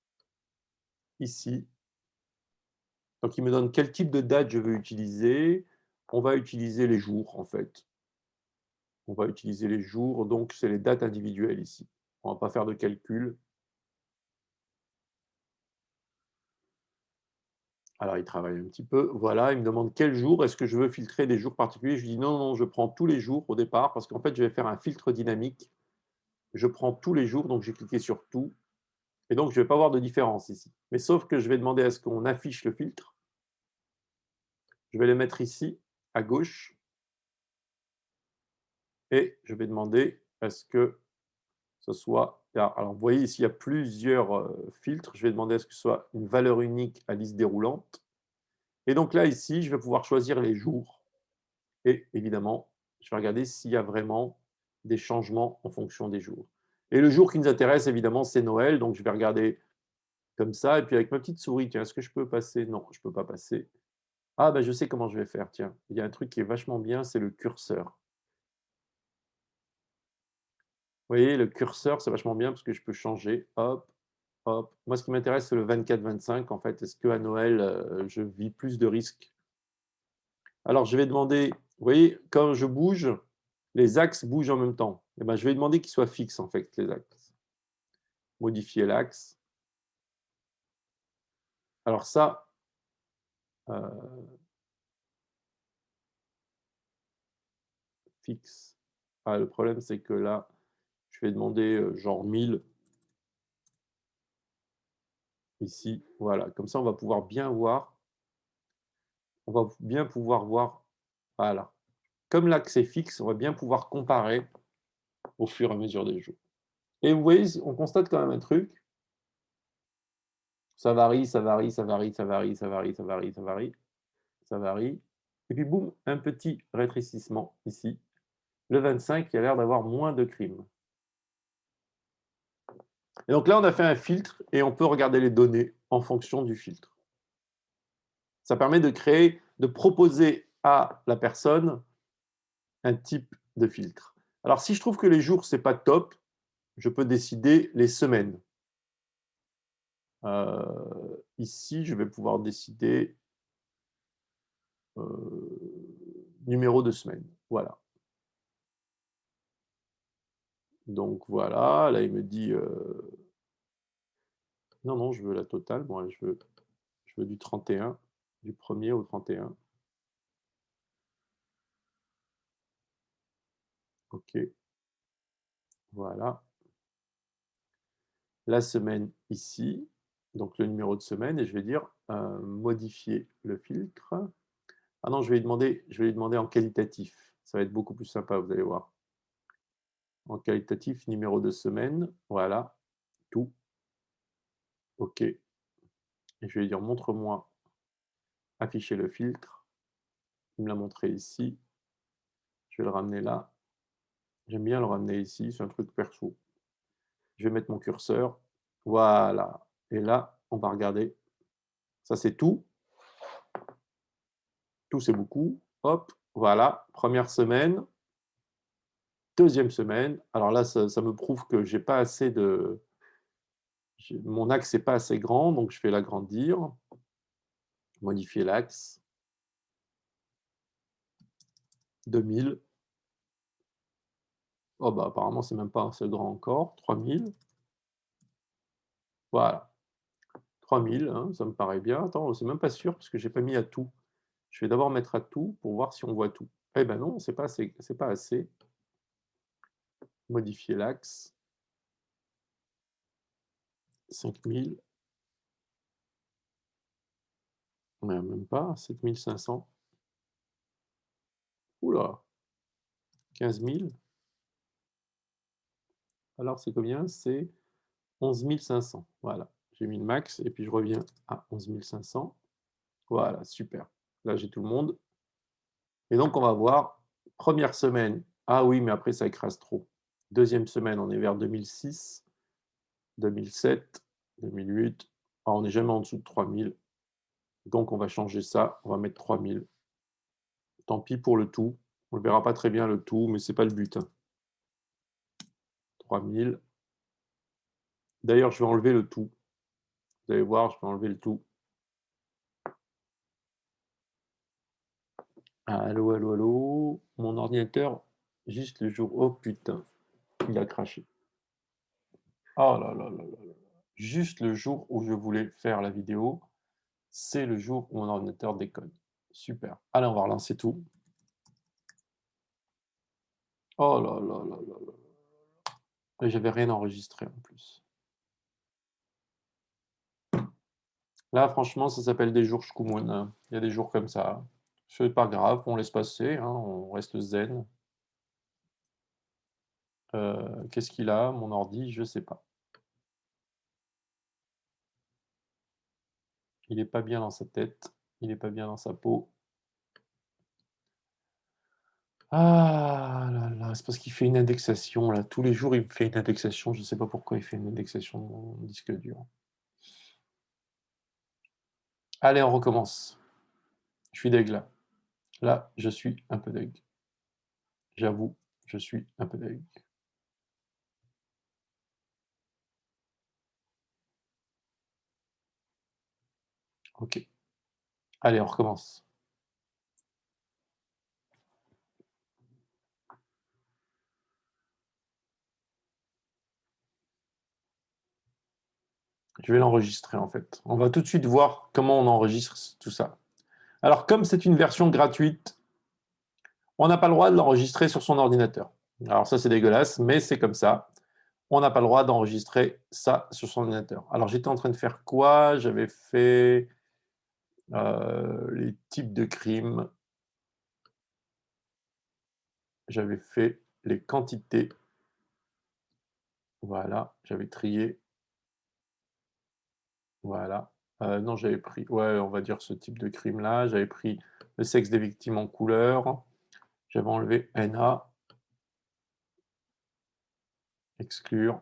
ici. Donc, il me donne quel type de date je veux utiliser. On va utiliser les jours, en fait. On va utiliser les jours, donc c'est les dates individuelles ici. On ne va pas faire de calcul. Alors, il travaille un petit peu. Voilà, il me demande quel jour. Est-ce que je veux filtrer des jours particuliers? Je lui dis non, non, je prends tous les jours au départ, parce qu'en fait, je vais faire un filtre dynamique. Je prends tous les jours, donc j'ai cliqué sur tout. Et donc, je ne vais pas avoir de différence ici. Mais sauf que je vais demander à ce qu'on affiche le filtre. Je vais le mettre ici, à gauche. Et je vais demander à ce que ce soit... Alors, vous voyez ici, il y a plusieurs filtres. Je vais demander à ce que ce soit une valeur unique à liste déroulante. Et donc là, ici, je vais pouvoir choisir les jours. Et évidemment, je vais regarder s'il y a vraiment des changements en fonction des jours. Et le jour qui nous intéresse, évidemment, c'est Noël. Donc, je vais regarder comme ça. Et puis, avec ma petite souris, tiens, est-ce que je peux passer? Non, je ne peux pas passer. Ah, ben, je sais comment je vais faire. Tiens, il y a un truc qui est vachement bien, c'est le curseur. Vous voyez, le curseur, c'est vachement bien parce que je peux changer. Hop, hop. Moi, ce qui m'intéresse, c'est le 24-25. En fait, est-ce qu'à Noël, je vis plus de risques? Alors, je vais demander, vous voyez, quand je bouge, les axes bougent en même temps. Eh ben, je vais demander qu'ils soient fixes, en fait, les axes. Modifier l'axe. Alors ça, fixe. Ah, le problème, c'est que là, je vais demander genre 1000 ici. Voilà, comme ça, on va pouvoir bien voir. On va bien pouvoir voir. Voilà. Comme l'axe est fixe, on va bien pouvoir comparer au fur et à mesure des jours. Et vous voyez, on constate quand même un truc. Ça varie, ça varie, ça varie, ça varie, ça varie, ça varie, ça varie, ça varie. Et puis boum, un petit rétrécissement ici. Le 25, il a l'air d'avoir moins de crimes. Et donc là, on a fait un filtre et on peut regarder les données en fonction du filtre. Ça permet de créer, de proposer à la personne un type de filtre. Alors, si je trouve que les jours, ce n'est pas top, je peux décider les semaines. Ici, je vais pouvoir décider numéro de semaine. Voilà. Donc voilà, là, il me dit, non, non, je veux la totale, moi, je veux du 31, du 1er au 31. OK, voilà. La semaine ici, donc le numéro de semaine et je vais dire, modifier le filtre. Ah non, je vais lui demander en qualitatif. Ça va être beaucoup plus sympa, vous allez voir. En qualitatif, numéro de semaine, voilà, tout, OK et je vais lui dire: «Montre-moi, afficher le filtre». Il me l'a montré ici, je vais le ramener là. J'aime bien le ramener ici, c'est un truc perso. Je vais mettre mon curseur, voilà et là, on va regarder. Ça, c'est tout. Tout, c'est beaucoup. Hop, voilà, 1re semaine, 2e semaine. Alors là, ça me prouve que j'ai pas assez de mon axe n'est pas assez grand, donc je vais l'agrandir, modifier l'axe, 2000. Oh bah, apparemment, c'est même pas assez grand encore, 3000. Voilà, 3000, hein, ça me paraît bien. Attends, c'est même pas sûr parce que j'ai pas mis à tout. Je vais d'abord mettre à tout pour voir si on voit tout. Eh ben non, c'est pas assez, c'est pas assez. Modifier l'axe, 5000. Mais même pas, 7500. Ouh là, 15 000. Alors c'est combien? C'est 11 500. Voilà, j'ai mis le max et puis je reviens à 11 500. Voilà, super. Là, j'ai tout le monde et donc on va voir, 1re semaine, ah oui, mais après ça écrase trop. 2e semaine, on est vers 2006, 2007, 2008. Ah, on n'est jamais en dessous de 3000. Donc on va changer ça, on va mettre 3000. Tant pis pour le tout. On ne verra pas très bien le tout, mais c'est pas le but, hein. 3000. D'ailleurs, je vais enlever le tout. Vous allez voir, je vais enlever le tout. Allô, allô, allô? Mon ordinateur, juste le jour oh putain, il a craché. Oh là là là là là. Juste le jour où je voulais faire la vidéo, c'est le jour où mon ordinateur déconne. Super. Allez, on va relancer tout. Oh là là là là là. Et j'avais rien enregistré en plus. Là, franchement, ça s'appelle des jours shkumun. Il y a des jours comme ça. C'est pas grave, on laisse passer, hein, on reste zen. Qu'est-ce qu'il a, mon ordi? Je sais pas. Il est pas bien dans sa tête, il est pas bien dans sa peau. Ah là là, c'est parce qu'il fait une indexation là. Tous les jours, il me fait une indexation. Je sais pas pourquoi il fait une indexation de mon disque dur. Allez, on recommence. Je suis deg là. Là, je suis un peu deg. J'avoue, je suis un peu deg. OK. Allez, on recommence. Je vais l'enregistrer en fait. On va tout de suite voir comment on enregistre tout ça. Alors, comme c'est une version gratuite, on n'a pas le droit de l'enregistrer sur son ordinateur. Alors ça, c'est dégueulasse, mais c'est comme ça. On n'a pas le droit d'enregistrer ça sur son ordinateur. Alors, j'étais en train de faire quoi? J'avais fait les types de crimes. J'avais fait les quantités. Voilà, j'avais trié. Voilà. Non, j'avais pris, ouais, on va dire ce type de crime-là. J'avais pris le sexe des victimes en couleur. J'avais enlevé NA, exclure,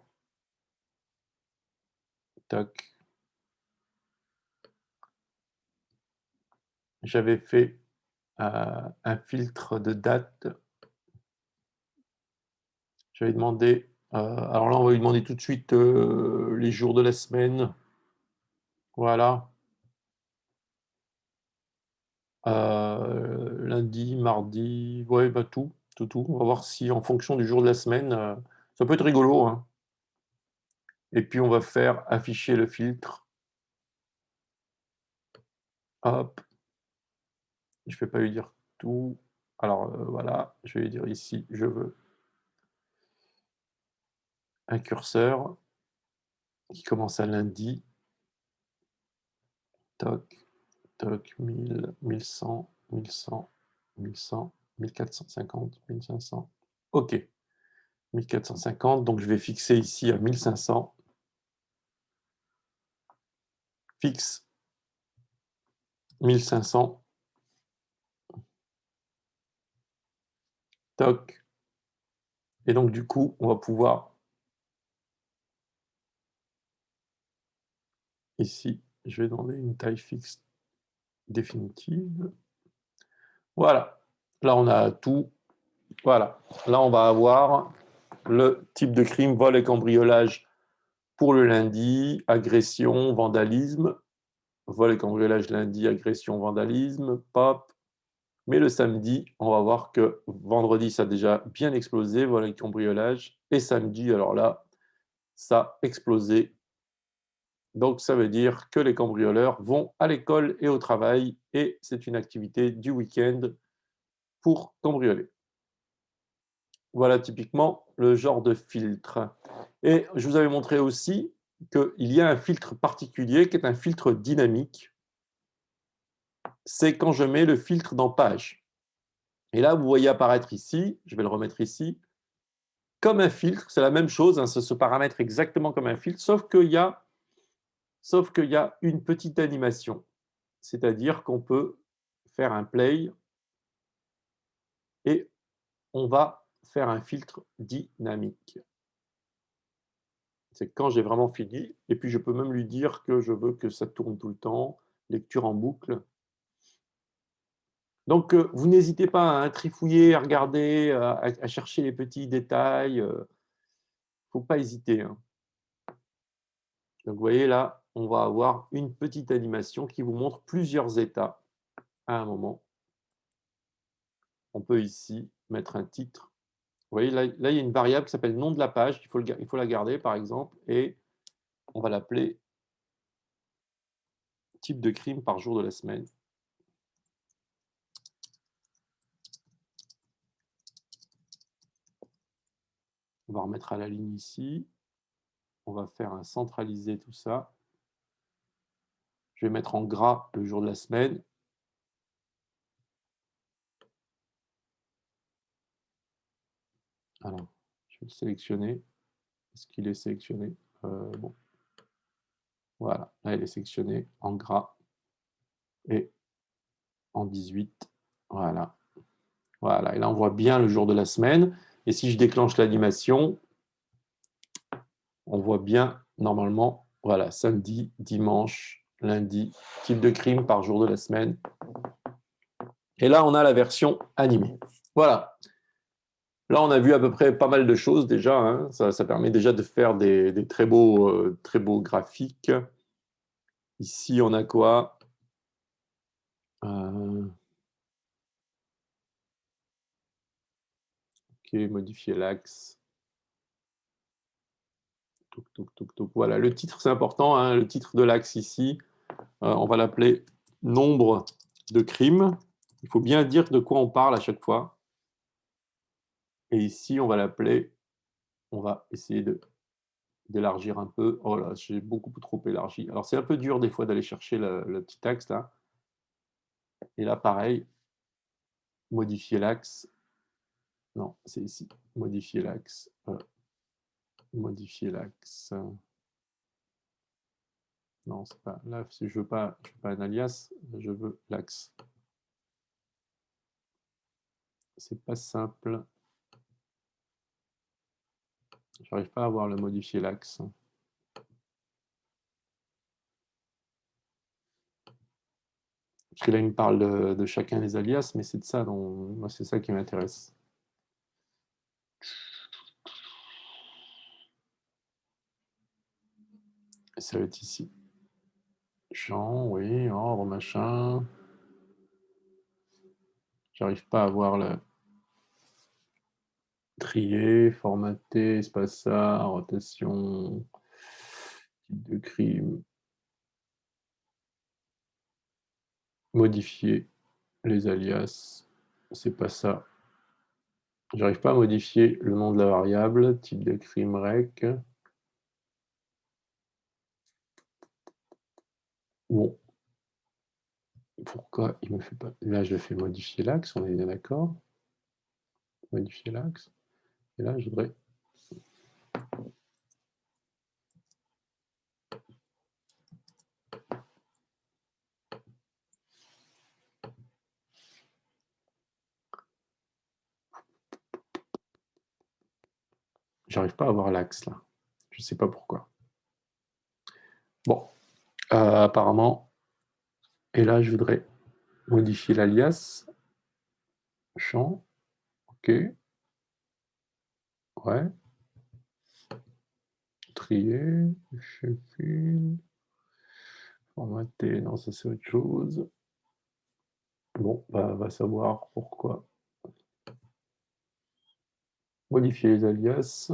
tac. J'avais fait un filtre de date. J'avais demandé, alors là, on va lui demander tout de suite les jours de la semaine. Voilà. Lundi, mardi, ouais, bah tout, tout, tout. On va voir si en fonction du jour de la semaine, Ça peut être rigolo, hein. Et puis, on va faire afficher le filtre. Hop. Je ne vais pas lui dire tout. Alors, voilà, je vais lui dire ici, je veux un curseur qui commence à lundi. Toc, toc, 1000, 1100, 1100, 1100, 1450, 1500. OK. 1450, donc je vais fixer ici à 1500. Fixe 1500. Toc. Et donc, du coup, on va pouvoir, ici, je vais demander une taille fixe définitive. Voilà. Là, on a tout. Voilà. Là, on va avoir le type de crime, vol et cambriolage pour le lundi, agression, vandalisme. Vol et cambriolage lundi, agression, vandalisme, pop. Mais le samedi, on va voir que vendredi, ça a déjà bien explosé, vol et cambriolage. Et samedi, alors là, ça a explosé. Donc, ça veut dire que les cambrioleurs vont à l'école et au travail, et c'est une activité du week-end pour cambrioler. Voilà typiquement le genre de filtre. Et je vous avais montré aussi qu'il y a un filtre particulier qui est un filtre dynamique. C'est quand je mets le filtre dans page. Et là, vous voyez apparaître ici, je vais le remettre ici, comme un filtre, c'est la même chose, hein, c'est ce paramètre exactement comme un filtre, sauf qu'il y a une petite animation. C'est-à-dire qu'on peut faire un play et on va faire un filtre dynamique. C'est quand j'ai vraiment fini, et puis je peux même lui dire que je veux que ça tourne tout le temps, lecture en boucle. Donc, vous n'hésitez pas à trifouiller, à regarder, à chercher les petits détails. Il ne faut pas hésiter, hein. Donc, vous voyez là, on va avoir une petite animation qui vous montre plusieurs états à un moment. On peut ici mettre un titre. Vous voyez, là, il y a une variable qui s'appelle nom de la page. Il faut la garder, par exemple, et on va l'appeler type de crime par jour de la semaine. On va remettre à la ligne ici. On va faire un centraliser tout ça. Je vais mettre en gras le jour de la semaine. Alors, je vais le sélectionner. Est-ce qu'il est sélectionné? Bon. Voilà, là, il est sélectionné en gras et en 18. Voilà. Voilà, et là, on voit bien le jour de la semaine. Et si je déclenche l'animation, on voit bien, normalement, voilà, samedi, dimanche, lundi, type de crime par jour de la semaine. Et là, on a la version animée. Voilà. Là, on a vu à peu près pas mal de choses déjà, hein. Ça permet déjà de faire des très beaux graphiques. Ici, on a quoi? Ok, modifier l'axe. Voilà, le titre, c'est important, hein, le titre de l'axe ici. On va l'appeler nombre de crimes. Il faut bien dire de quoi on parle à chaque fois. Et ici, on va l'appeler, on va essayer d'élargir un peu. Oh là, j'ai beaucoup trop élargi. Alors, c'est un peu dur des fois d'aller chercher le petit axe là. Et là, pareil, modifier l'axe. Non, c'est ici. Modifier l'axe. Modifier l'axe. Non, c'est pas là. Si je veux pas un alias, je veux l'axe. C'est pas simple. J'arrive pas à voir le modifier l'axe. Parce que là, il me parle de chacun des alias, mais c'est de ça dont moi, c'est ça qui m'intéresse. Ça va être ici. Champ, oui, ordre, machin. J'arrive pas à voir le. Trier, formater, espace ça, rotation, type de crime, modifier les alias, c'est pas ça. J'arrive pas à modifier le nom de la variable, type de crime rec. Bon, pourquoi il me fait pas... Là, je fais modifier l'axe, on est bien d'accord. Modifier l'axe. Et là, je voudrais... J'arrive pas à voir l'axe, là. Je sais pas pourquoi. Bon, apparemment... Et là, je voudrais modifier l'alias. Champ. OK. Ouais. Trier. Sheffield. Formater. Non, ça, c'est autre chose. Bon, bah, va savoir pourquoi. Modifier les alias.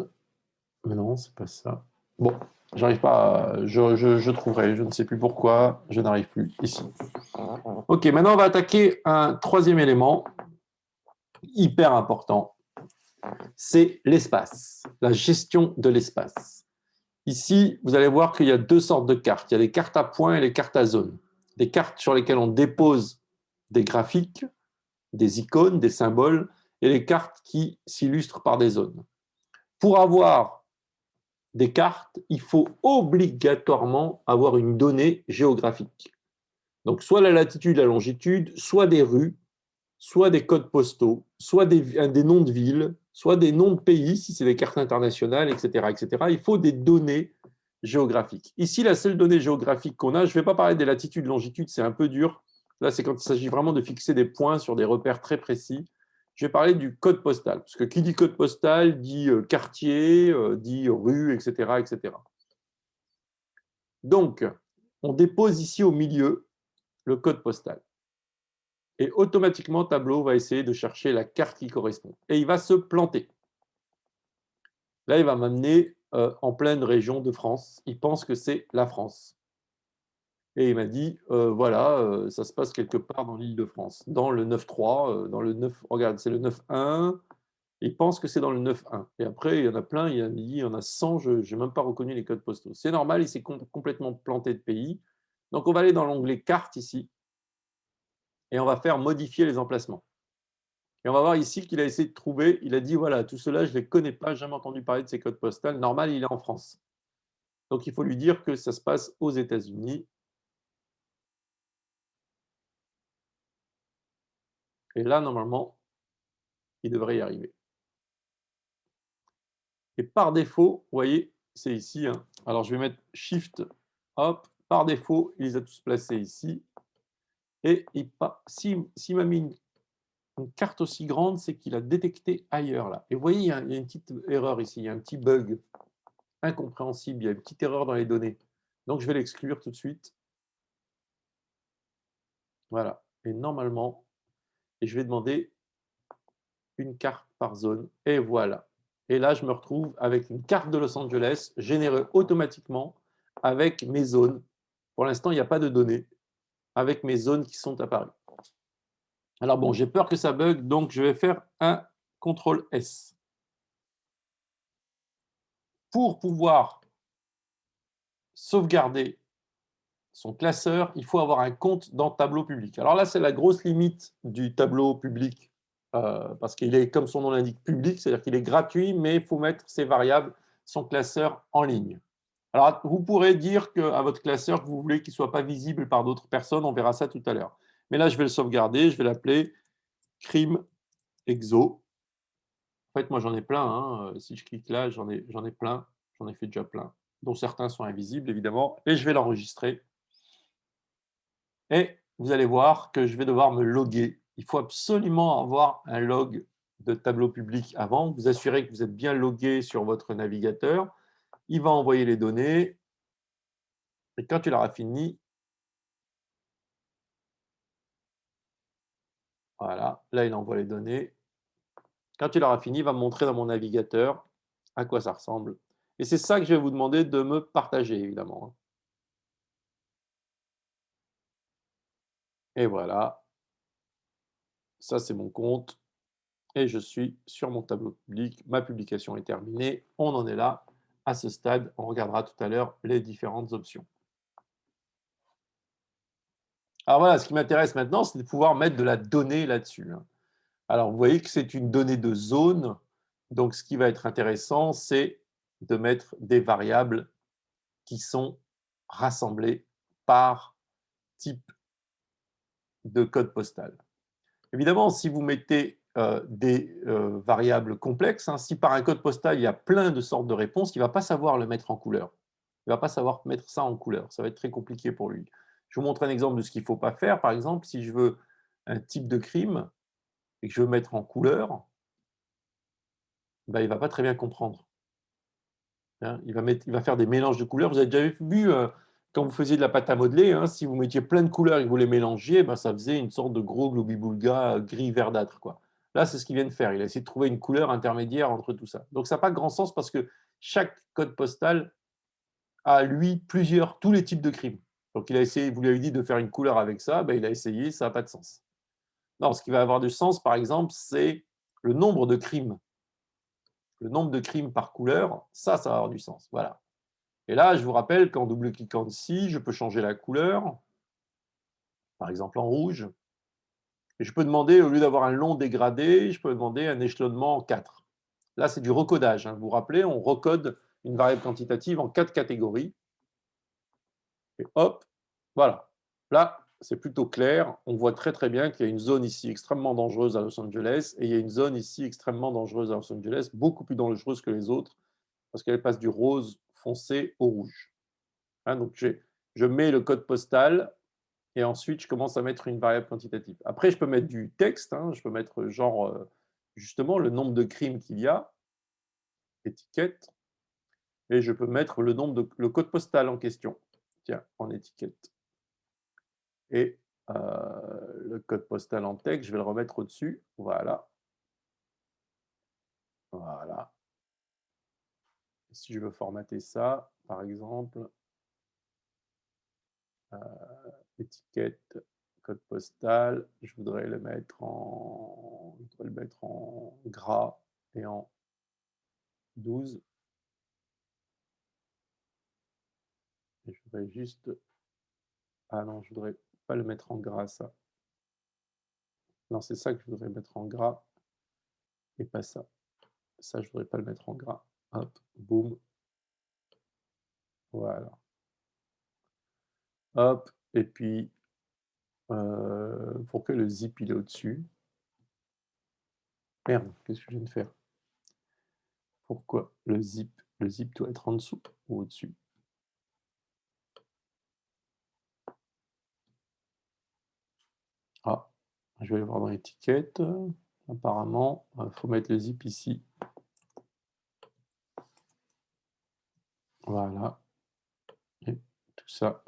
Mais non, c'est pas ça. Bon, j'arrive pas à... je trouverai, je ne sais plus pourquoi, je n'arrive plus ici. Ok, maintenant on va attaquer un troisième élément hyper important. C'est l'espace, la gestion de l'espace. Ici, vous allez voir qu'il y a deux sortes de cartes. Il y a les cartes à points et les cartes à zones. Des cartes sur lesquelles on dépose des graphiques, des icônes, des symboles, et les cartes qui s'illustrent par des zones. Pour avoir des cartes, il faut obligatoirement avoir une donnée géographique. Donc, soit la latitude, la longitude, soit des rues, soit des codes postaux, soit des noms de villes, soit des noms de pays, si c'est des cartes internationales, etc., etc. Il faut des données géographiques. Ici, la seule donnée géographique qu'on a, je ne vais pas parler des latitudes, longitudes, c'est un peu dur. Là, c'est quand il s'agit vraiment de fixer des points sur des repères très précis. Je vais parler du code postal, parce que qui dit code postal dit quartier, dit rue, etc., etc. Donc, on dépose ici au milieu le code postal. Et automatiquement, Tableau va essayer de chercher la carte qui correspond. Et il va se planter. Là, il va m'amener en pleine région de France. Il pense que c'est la France. Et il m'a dit, voilà, ça se passe quelque part dans l'Île-de-France, dans le 9.3, dans le 9, regarde, c'est le 9.1. Il pense que c'est dans le 9.1. Et après, il y en a plein, il y en a 100, je n'ai même pas reconnu les codes postaux. C'est normal, il s'est complètement planté de pays. Donc, on va aller dans l'onglet carte ici, et on va faire modifier les emplacements. Et on va voir ici qu'il a essayé de trouver, il a dit, voilà, tout cela, je ne les connais pas, jamais entendu parler de ces codes postaux. Normal, il est en France. Donc, il faut lui dire que ça se passe aux États-Unis. Et là, normalement, il devrait y arriver. Et par défaut, vous voyez, c'est ici. Hein. Alors, je vais mettre Shift, hop, par défaut, il les a tous placés ici. Et s'il m'a mis une carte aussi grande, c'est qu'il a détecté ailleurs, là. Et vous voyez, il y a une petite erreur ici, il y a un petit bug incompréhensible, il y a une petite erreur dans les données. Donc, je vais l'exclure tout de suite. Voilà. Et normalement, et je vais demander une carte par zone. Et voilà. Et là, je me retrouve avec une carte de Los Angeles générée automatiquement avec mes zones. Pour l'instant, il n'y a pas de données avec mes zones qui sont apparues. Alors bon, j'ai peur que ça bug, donc je vais faire un CTRL S. Pour pouvoir sauvegarder son classeur, il faut avoir un compte dans Tableau public. Alors là, c'est la grosse limite du Tableau public, parce qu'il est, comme son nom l'indique, public, c'est-à-dire qu'il est gratuit, mais il faut mettre ses variables, son classeur en ligne. Alors, vous pourrez dire à votre classeur que vous voulez qu'il ne soit pas visible par d'autres personnes, on verra ça tout à l'heure. Mais là, je vais le sauvegarder, je vais l'appeler crime exo. En fait, moi, j'en ai plein. Hein. Si je clique là, j'en ai plein. J'en ai fait déjà plein, dont certains sont invisibles, évidemment. Et je vais l'enregistrer. Et vous allez voir que je vais devoir me loguer. Il faut absolument avoir un log de tableau public avant. Vous assurez que vous êtes bien logué sur votre navigateur. Il va envoyer les données. Et quand il aura fini, voilà, là, il envoie les données. Quand il aura fini, il va me montrer dans mon navigateur à quoi ça ressemble. Et c'est ça que je vais vous demander de me partager, évidemment. Et voilà, ça c'est mon compte. Et je suis sur mon tableau public. Ma publication est terminée. On en est là. À ce stade, on regardera tout à l'heure les différentes options. Alors voilà, ce qui m'intéresse maintenant, c'est de pouvoir mettre de la donnée là-dessus. Alors, vous voyez que c'est une donnée de zone. Donc, ce qui va être intéressant, c'est de mettre des variables qui sont rassemblées par type de code postal. Évidemment, si vous mettez des variables complexes, si par un code postal, il y a plein de sortes de réponses, il ne va pas savoir le mettre en couleur. Il ne va pas savoir mettre ça en couleur. Ça va être très compliqué pour lui. Je vous montre un exemple de ce qu'il ne faut pas faire. Par exemple, si je veux un type de crime et que je veux mettre en couleur, il ne va pas très bien comprendre. Il va faire des mélanges de couleurs. Vous avez déjà vu, quand vous faisiez de la pâte à modeler, si vous mettiez plein de couleurs et que vous les mélangiez, ça faisait une sorte de gros globi-boulga gris verdâtre, quoi. Là, c'est ce qu'il vient de faire. Il a essayé de trouver une couleur intermédiaire entre tout ça. Donc, ça n'a pas grand sens parce que chaque code postal a, lui, tous les types de crimes. Donc, il a essayé, vous lui avez dit de faire une couleur avec ça, il a essayé, ça n'a pas de sens. Non, ce qui va avoir du sens, par exemple, c'est le nombre de crimes. Le nombre de crimes par couleur, ça va avoir du sens. Voilà. Et là, je vous rappelle qu'en double-cliquant ici, je peux changer la couleur, par exemple en rouge. Et je peux demander, au lieu d'avoir un long dégradé, je peux demander un échelonnement en 4. Là, c'est du recodage. Vous vous rappelez, on recode une variable quantitative en 4 catégories. Et hop, voilà. Là, c'est plutôt clair. On voit très très bien qu'il y a une zone ici extrêmement dangereuse à Los Angeles et il y a une zone ici extrêmement dangereuse à Los Angeles, beaucoup plus dangereuse que les autres, parce qu'elle passe du rose foncé au rouge. Donc, je mets le code postal et ensuite, je commence à mettre une variable quantitative. Après, je peux mettre du texte. Je peux mettre genre, justement, le nombre de crimes qu'il y a, étiquette, et je peux mettre le code postal en question, tiens, en étiquette. Et le code postal en texte, je vais le remettre au-dessus. Voilà. Voilà. Et si je veux formater ça, par exemple, étiquette, code postal, je voudrais le mettre en gras et en 12. Et je voudrais juste... Ah non, je voudrais pas le mettre en gras, ça. Non, c'est ça que je voudrais mettre en gras et pas ça. Ça, je voudrais pas le mettre en gras. Hop, boum. Voilà. Hop, et puis, pour que le zip, il est au-dessus. Merde, qu'est-ce que je viens de faire? Pourquoi le zip doit être en dessous ou au-dessus? Ah, je vais aller voir dans l'étiquette. Apparemment, il faut mettre le zip ici. Voilà. Et tout ça.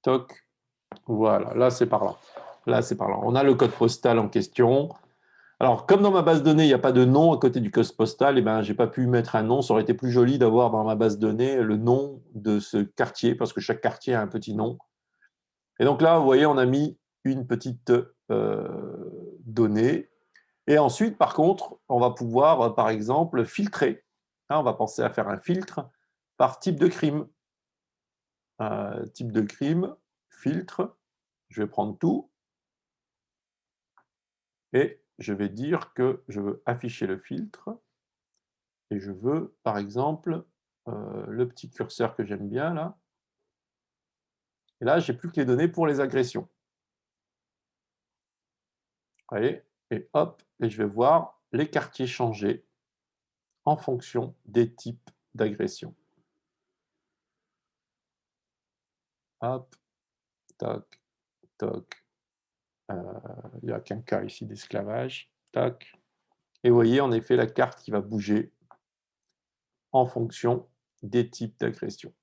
Toc. Voilà, là, c'est par là. Là, c'est par là. On a le code postal en question. Alors, comme dans ma base de données, il n'y a pas de nom à côté du code postal, je n'ai pas pu mettre un nom. Ça aurait été plus joli d'avoir dans ma base de données le nom de ce quartier, parce que chaque quartier a un petit nom. Et donc là, vous voyez, on a mis une petite donnée. Et ensuite, par contre, on va pouvoir, par exemple, filtrer. On va penser à faire un filtre par type de crime. Type de crime, filtre. Je vais prendre tout. Et je vais dire que je veux afficher le filtre. Et je veux, par exemple, le petit curseur que j'aime bien, là. Et là, je n'ai plus que les données pour les agressions. Vous voyez? Et hop, et je vais voir les quartiers changer en fonction des types d'agressions. Hop, toc, toc. Il n'y a qu'un cas ici d'esclavage. Tac. Et vous voyez, en effet, la carte qui va bouger en fonction des types d'agressions.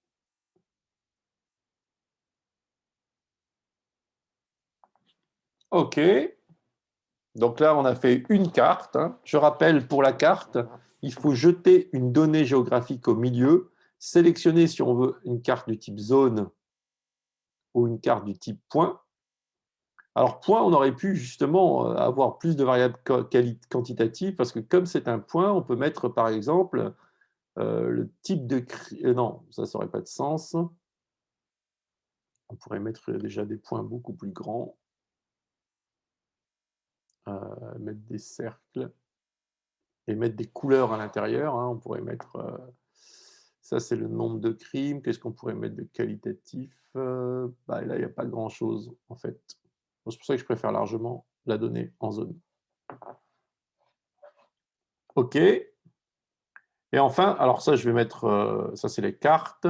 OK. Donc là, on a fait une carte. Hein. Je rappelle, pour la carte, il faut jeter une donnée géographique au milieu, sélectionner si on veut une carte du type zone ou une carte du type point. Alors, point, on aurait pu justement avoir plus de variables quantitatives parce que comme c'est un point, on peut mettre par exemple le type de... non, ça n'aurait pas de sens. On pourrait mettre déjà des points beaucoup plus grands. Mettre des cercles et mettre des couleurs à l'intérieur. Hein. On pourrait mettre... ça, c'est le nombre de crimes. Qu'est-ce qu'on pourrait mettre de qualitatif bah, là, il n'y a pas grand-chose, en fait. C'est pour ça que je préfère largement la donner en zone. OK. Et enfin, alors ça, je vais mettre... ça, c'est les cartes.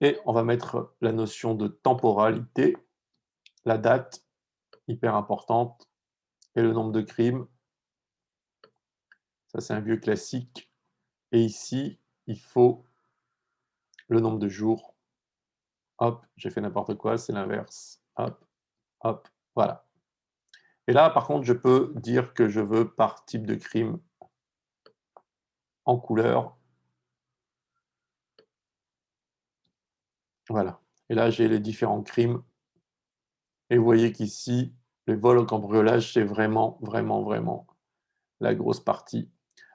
Et on va mettre la notion de temporalité, la date, hyper importante, et le nombre de crimes. Ça, c'est un vieux classique. Et ici, il faut le nombre de jours. Hop, j'ai fait n'importe quoi, c'est l'inverse. Hop, hop, voilà. Et là, par contre, je peux dire que je veux par type de crime en couleur. Voilà. Et là, j'ai les différents crimes. Et vous voyez qu'ici, les vols au cambriolage, c'est vraiment, vraiment, vraiment la grosse partie.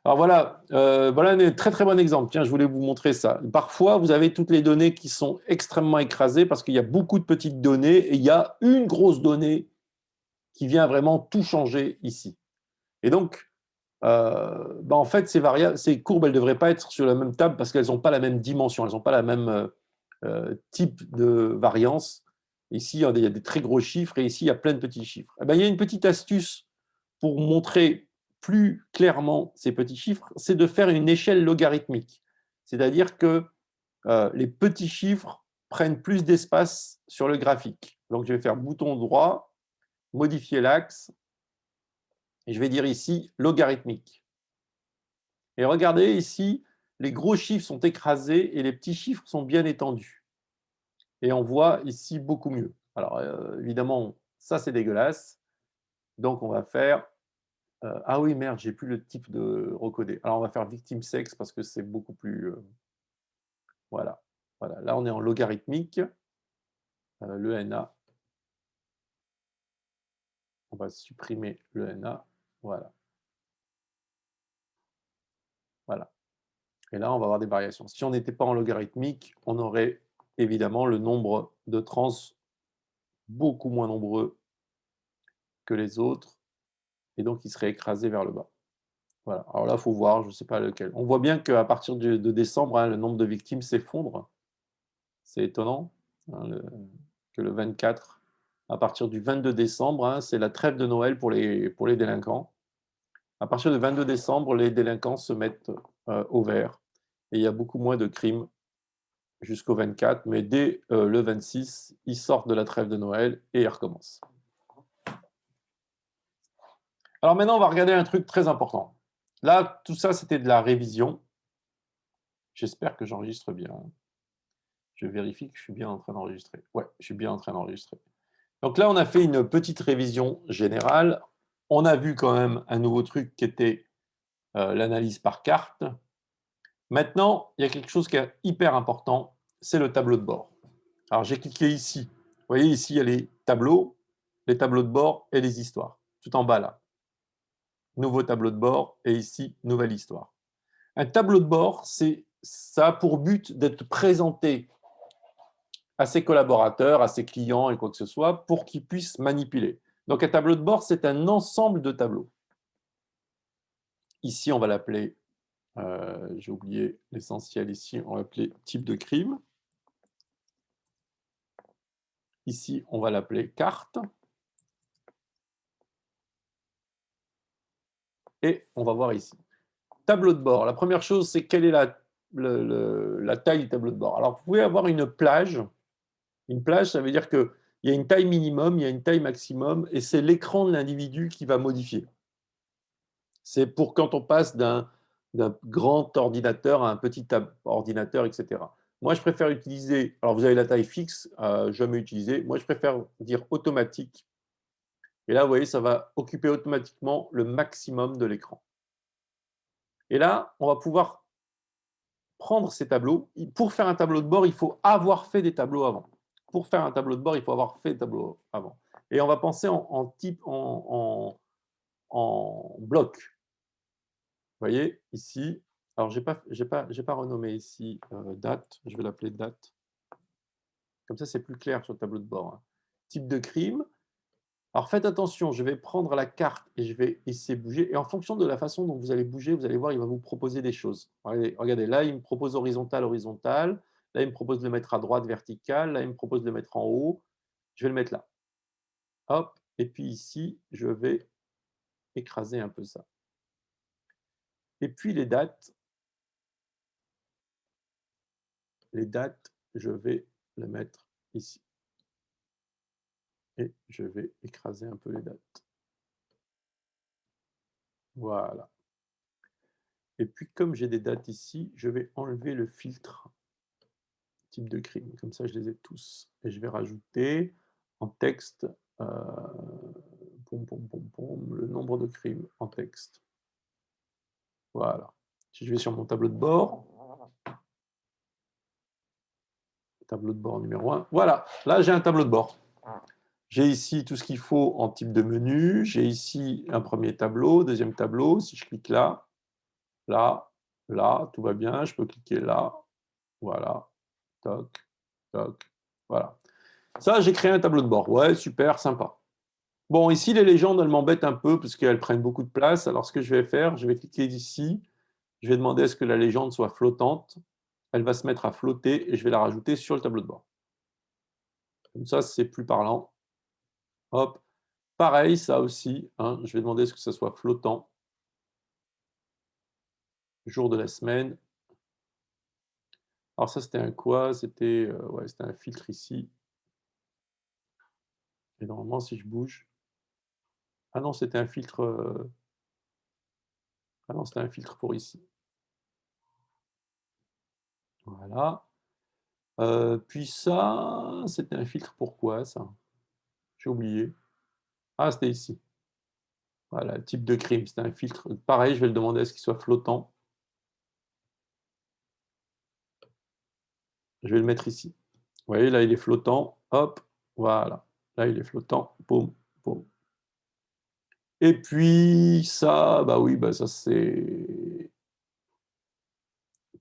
Alors voilà, voilà un très très bon exemple. Tiens, je voulais vous montrer ça. Parfois, vous avez toutes les données qui sont extrêmement écrasées parce qu'il y a beaucoup de petites données et il y a une grosse donnée qui vient vraiment tout changer ici. Et donc, bah en fait, ces variables, ces courbes, elles ne devraient pas être sur la même table parce qu'elles n'ont pas la même dimension, elles n'ont pas la même type de variance. Ici, il y a des très gros chiffres et ici, il y a plein de petits chiffres. Et ben, il y a une petite astuce pour montrer plus clairement ces petits chiffres, c'est de faire une échelle logarithmique. C'est-à-dire que les petits chiffres prennent plus d'espace sur le graphique. Donc, je vais faire bouton droit, modifier l'axe, et je vais dire ici logarithmique. Et regardez ici, les gros chiffres sont écrasés et les petits chiffres sont bien étendus. Et on voit ici beaucoup mieux. Alors, évidemment, ça, c'est dégueulasse. Donc, on va faire... ah oui, merde, j'ai plus le type de recodé. Alors, on va faire victime sexe parce que c'est beaucoup plus... voilà. Voilà. Là, on est en logarithmique. Le NA. On va supprimer le NA. Voilà. Voilà. Et là, on va avoir des variations. Si on n'était pas en logarithmique, on aurait évidemment le nombre de trans beaucoup moins nombreux que les autres, et donc il serait écrasé vers le bas. Voilà. Alors là, il faut voir, je ne sais pas lequel. On voit bien qu'à partir de décembre, hein, le nombre de victimes s'effondre. C'est étonnant hein, que le 24, à partir du 22 décembre, hein, c'est la trêve de Noël pour les délinquants. À partir du 22 décembre, les délinquants se mettent au vert et il y a beaucoup moins de crimes jusqu'au 24, mais dès le 26, ils sortent de la trêve de Noël et ils recommencent. Alors maintenant, on va regarder un truc très important. Là, tout ça, c'était de la révision. J'espère que j'enregistre bien. Je vérifie que je suis bien en train d'enregistrer. Ouais, je suis bien en train d'enregistrer. Donc là, on a fait une petite révision générale. On a vu quand même un nouveau truc qui était l'analyse par carte. Maintenant, il y a quelque chose qui est hyper important, c'est le tableau de bord. Alors, j'ai cliqué ici. Vous voyez, ici, il y a les tableaux de bord et les histoires. Tout en bas, là. Nouveau tableau de bord et ici, nouvelle histoire. Un tableau de bord, ça a pour but d'être présenté à ses collaborateurs, à ses clients et quoi que ce soit, pour qu'ils puissent manipuler. Donc, un tableau de bord, c'est un ensemble de tableaux. Ici, on va l'appeler, j'ai oublié l'essentiel ici, on va l'appeler type de crime. Ici, on va l'appeler carte. Et on va voir ici. Tableau de bord. La première chose, c'est quelle est la taille du tableau de bord. Alors, vous pouvez avoir une plage. Une plage, ça veut dire qu'il y a une taille minimum, il y a une taille maximum, et c'est l'écran de l'individu qui va modifier. C'est pour quand on passe d'un grand ordinateur à un petit ordinateur, etc. Moi, je préfère utiliser, alors vous avez la taille fixe, jamais utilisée, moi je préfère dire automatique, Et là, vous voyez, ça va occuper automatiquement le maximum de l'écran. Et là, on va pouvoir prendre ces tableaux. Pour faire un tableau de bord, il faut avoir fait des tableaux avant. Pour faire un tableau de bord, il faut avoir fait des tableaux avant. Et on va penser en type, en bloc. Vous voyez, ici, alors j'ai pas renommé ici date, je vais l'appeler date. Comme ça, c'est plus clair sur le tableau de bord. Hein. Type de crime. Alors faites attention, je vais prendre la carte et je vais essayer de bouger. Et en fonction de la façon dont vous allez bouger, vous allez voir, il va vous proposer des choses. Regardez, là, il me propose horizontal, horizontal. Là, il me propose de le mettre à droite, vertical. Là, il me propose de le mettre en haut. Je vais le mettre là. Hop. Et puis ici, je vais écraser un peu ça. Et puis les dates, je vais les mettre ici. Et je vais écraser un peu les dates. Voilà. Et puis, comme j'ai des dates ici, je vais enlever le filtre type de crime. Comme ça, je les ai tous. Et je vais rajouter en texte le nombre de crimes en texte. Voilà. Si je vais sur mon tableau de bord, numéro 1, voilà, là j'ai un tableau de bord. J'ai ici tout ce qu'il faut en type de menu. J'ai ici un premier tableau, deuxième tableau. Si je clique là, là, là, tout va bien. Je peux cliquer là. Voilà. Toc, toc. Voilà. Ça, j'ai créé un tableau de bord. Ouais, super, sympa. Bon, ici, les légendes, elles m'embêtent un peu parce qu'elles prennent beaucoup de place. Alors, ce que je vais faire, je vais cliquer ici. Je vais demander à ce que la légende soit flottante. Elle va se mettre à flotter et je vais la rajouter sur le tableau de bord. Comme ça, c'est plus parlant. Hop. Pareil, ça aussi. Hein, je vais demander à ce que ça soit flottant. Jour de la semaine. Alors ça, c'était un quoi? C'était ouais, c'était un filtre ici. Et normalement, si je bouge... Ah non, c'était un filtre... Ah non, c'était un filtre pour ici. Voilà. Puis ça, c'était un filtre pour quoi, ça? J'ai oublié. Ah, c'était ici. Voilà, type de crime, c'était un filtre. Pareil, je vais le demander à ce qu'il soit flottant. Je vais le mettre ici. Vous voyez, là, il est flottant. Hop, voilà. Là, il est flottant. Boum, boum. Et puis ça, bah oui, bah ça c'est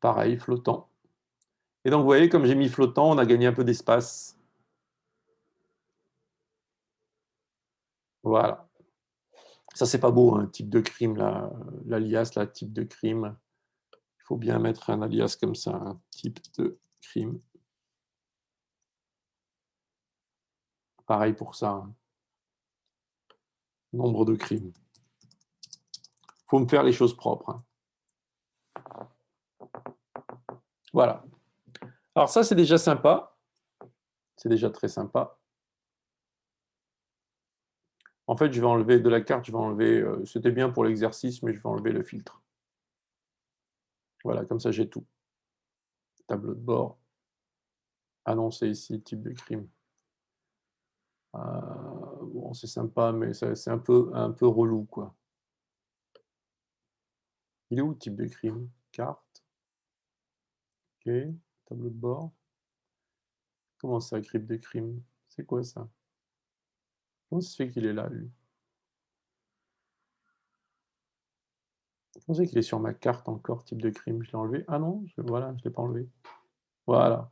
pareil, flottant. Et donc, vous voyez, comme j'ai mis flottant, on a gagné un peu d'espace. Voilà. Ça, c'est pas beau, un type de crime, là. L'alias, là, type de crime. Il faut bien mettre un alias comme ça, un type de crime. Pareil pour ça. Hein. Nombre de crimes. Il faut me faire les choses propres. Hein. Voilà. Alors ça, c'est déjà sympa. C'est déjà très sympa. En fait, je vais enlever de la carte, je vais enlever... C'était bien pour l'exercice, mais je vais enlever le filtre. Voilà, comme ça, j'ai tout. Tableau de bord. Annoncer ici, type de crime. Bon, c'est sympa, mais c'est un peu relou, quoi. Il est où le type de crime? Carte. Ok, tableau de bord. Comment ça, crime de crime? C'est quoi ça? Comment ça se fait qu'il est là, lui? Je pensais qu'il est sur ma carte encore, type de crime. Je l'ai enlevé. Ah non, voilà, je ne l'ai pas enlevé. Voilà.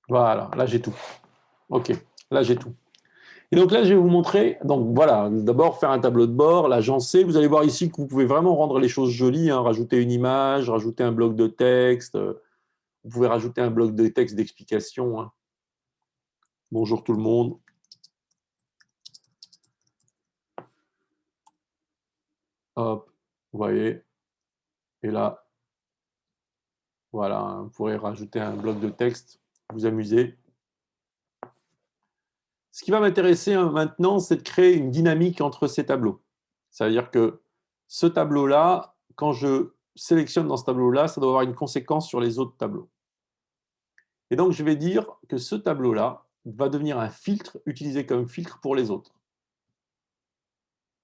Voilà, là j'ai tout. Ok, là j'ai tout. Et donc là, je vais vous montrer, donc voilà, d'abord faire un tableau de bord, l'agencer. Vous allez voir ici que vous pouvez vraiment rendre les choses jolies, hein, rajouter une image, rajouter un bloc de texte. Vous pouvez rajouter un bloc de texte d'explication. Hein. Bonjour tout le monde. Hop, vous voyez. Et là, voilà, hein, vous pourrez rajouter un bloc de texte, vous amuser. Ce qui va m'intéresser maintenant, c'est de créer une dynamique entre ces tableaux. C'est-à-dire que ce tableau-là, quand je sélectionne dans ce tableau-là, ça doit avoir une conséquence sur les autres tableaux. Et donc, je vais dire que ce tableau-là, va devenir un filtre utilisé comme filtre pour les autres.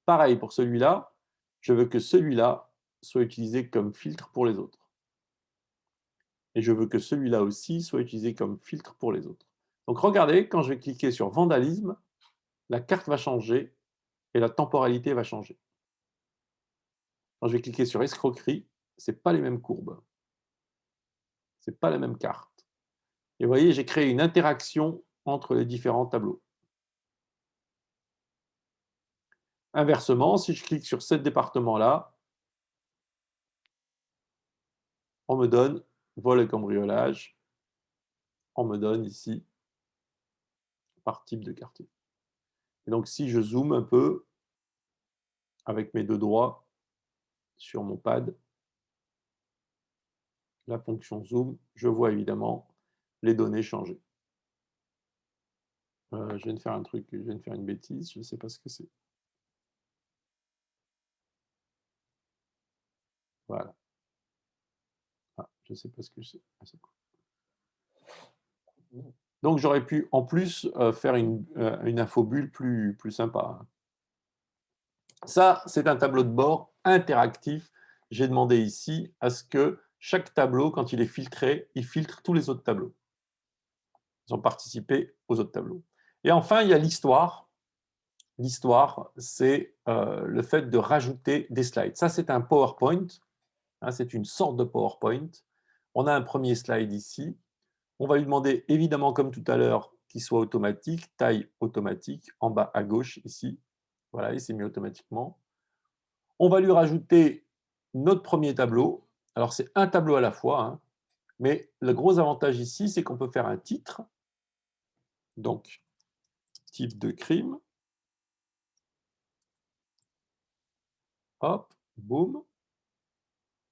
Pareil pour celui-là, je veux que celui-là soit utilisé comme filtre pour les autres. Et je veux que celui-là aussi soit utilisé comme filtre pour les autres. Donc regardez, quand je vais cliquer sur vandalisme, la carte va changer et la temporalité va changer. Quand je vais cliquer sur escroquerie, ce n'est pas les mêmes courbes. Ce n'est pas la même carte. Et vous voyez, j'ai créé une interaction entre les différents tableaux. Inversement, si je clique sur ce département-là, on me donne vol et cambriolage. On me donne ici par type de quartier. Et donc, si je zoome un peu avec mes deux doigts sur mon pad, la fonction zoom, je vois évidemment les données changer. Je viens de faire un truc, je viens de faire une bêtise, je ne sais pas ce que c'est. Voilà. Ah, je ne sais pas ce que c'est. Donc j'aurais pu en plus faire une infobulle plus sympa. Ça, c'est un tableau de bord interactif. J'ai demandé ici à ce que chaque tableau, quand il est filtré, il filtre tous les autres tableaux. Ils ont participé aux autres tableaux. Et enfin, il y a l'histoire. L'histoire, c'est le fait de rajouter des slides. Ça, c'est un PowerPoint. Hein, c'est une sorte de PowerPoint. On a un premier slide ici. On va lui demander, évidemment, comme tout à l'heure, qu'il soit automatique, taille automatique, en bas à gauche, ici. Voilà, il s'est mis automatiquement. On va lui rajouter notre premier tableau. Alors, c'est un tableau à la fois, hein, mais le gros avantage ici, c'est qu'on peut faire un titre. Donc, type de crime. Hop, boum,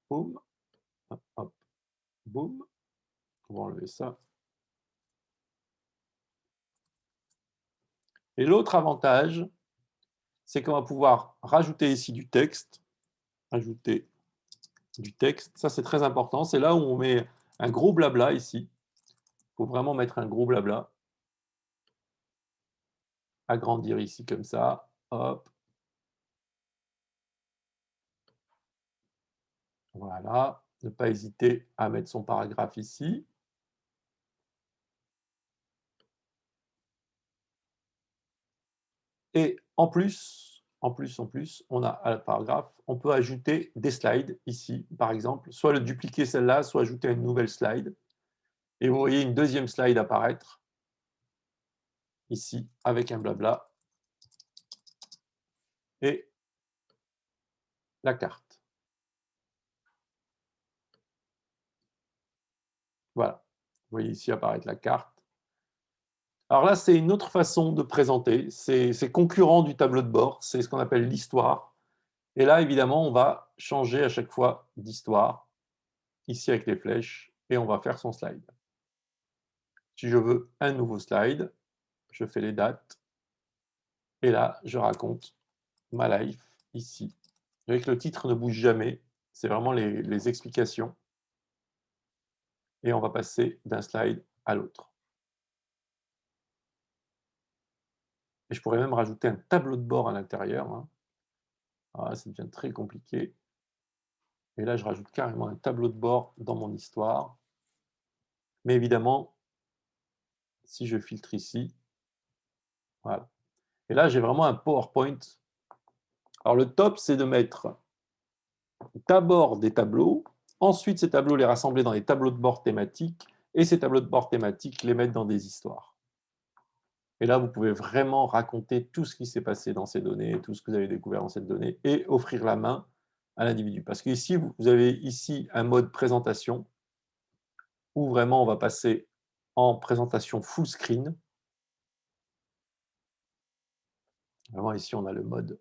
boum, hop, hop, boum. On va enlever ça. Et l'autre avantage, c'est qu'on va pouvoir rajouter ici du texte. Ajouter du texte. Ça, c'est très important. C'est là où on met un gros blabla ici. Il faut vraiment mettre un gros blabla. Agrandir ici comme ça. Hop. Voilà. Ne pas hésiter à mettre son paragraphe ici. Et en plus, on a à la paragraphe, on peut ajouter des slides ici, par exemple, soit le dupliquer celle-là, soit ajouter une nouvelle slide. Et vous voyez une deuxième slide apparaître ici avec un blabla et la carte. Voilà. Vous voyez ici apparaître la carte. Alors là, c'est une autre façon de présenter. C'est concurrent du tableau de bord. C'est ce qu'on appelle l'histoire. Et là, évidemment, on va changer à chaque fois d'histoire, ici avec les flèches, et on va faire son slide. Si je veux un nouveau slide, je fais les dates, et là, je raconte ma life, ici. Vous voyez que le titre ne bouge jamais, c'est vraiment les explications, et on va passer d'un slide à l'autre. Et je pourrais même rajouter un tableau de bord à l'intérieur. Hein. Ah, ça devient très compliqué. Et là, je rajoute carrément un tableau de bord dans mon histoire. Mais évidemment, si je filtre ici, voilà. Et là, j'ai vraiment un PowerPoint. Alors, le top, c'est de mettre d'abord des tableaux, ensuite ces tableaux les rassembler dans des tableaux de bord thématiques, et ces tableaux de bord thématiques les mettre dans des histoires. Et là, vous pouvez vraiment raconter tout ce qui s'est passé dans ces données, tout ce que vous avez découvert dans cette donnée, et offrir la main à l'individu. Parce que ici, vous avez ici un mode présentation, où vraiment on va passer en présentation full screen. Vraiment ici, on a le mode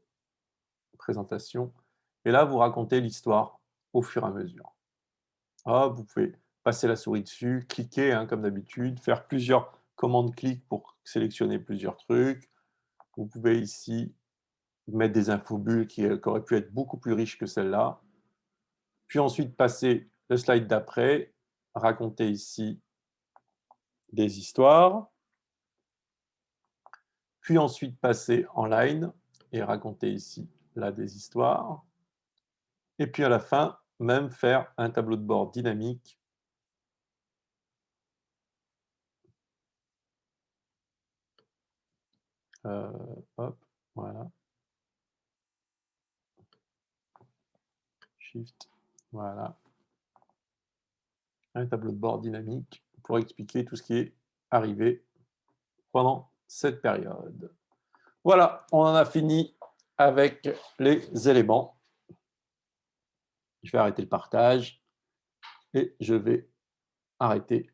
présentation. Et là, vous racontez l'histoire au fur et à mesure. Ah, vous pouvez passer la souris dessus, cliquer hein, comme d'habitude, faire plusieurs commandes clic pour sélectionner plusieurs trucs. Vous pouvez ici mettre des infobulles qui auraient pu être beaucoup plus riches que celle-là. Puis ensuite passer le slide d'après, raconter ici des histoires. puis ensuite passer en line et raconter ici là des histoires. Et puis à la fin, même faire un tableau de bord dynamique. Hop, voilà. Shift, voilà. Un tableau de bord dynamique pour expliquer tout ce qui est arrivé pendant cette période. Voilà, on en a fini avec les éléments. Je vais arrêter le partage et je vais arrêter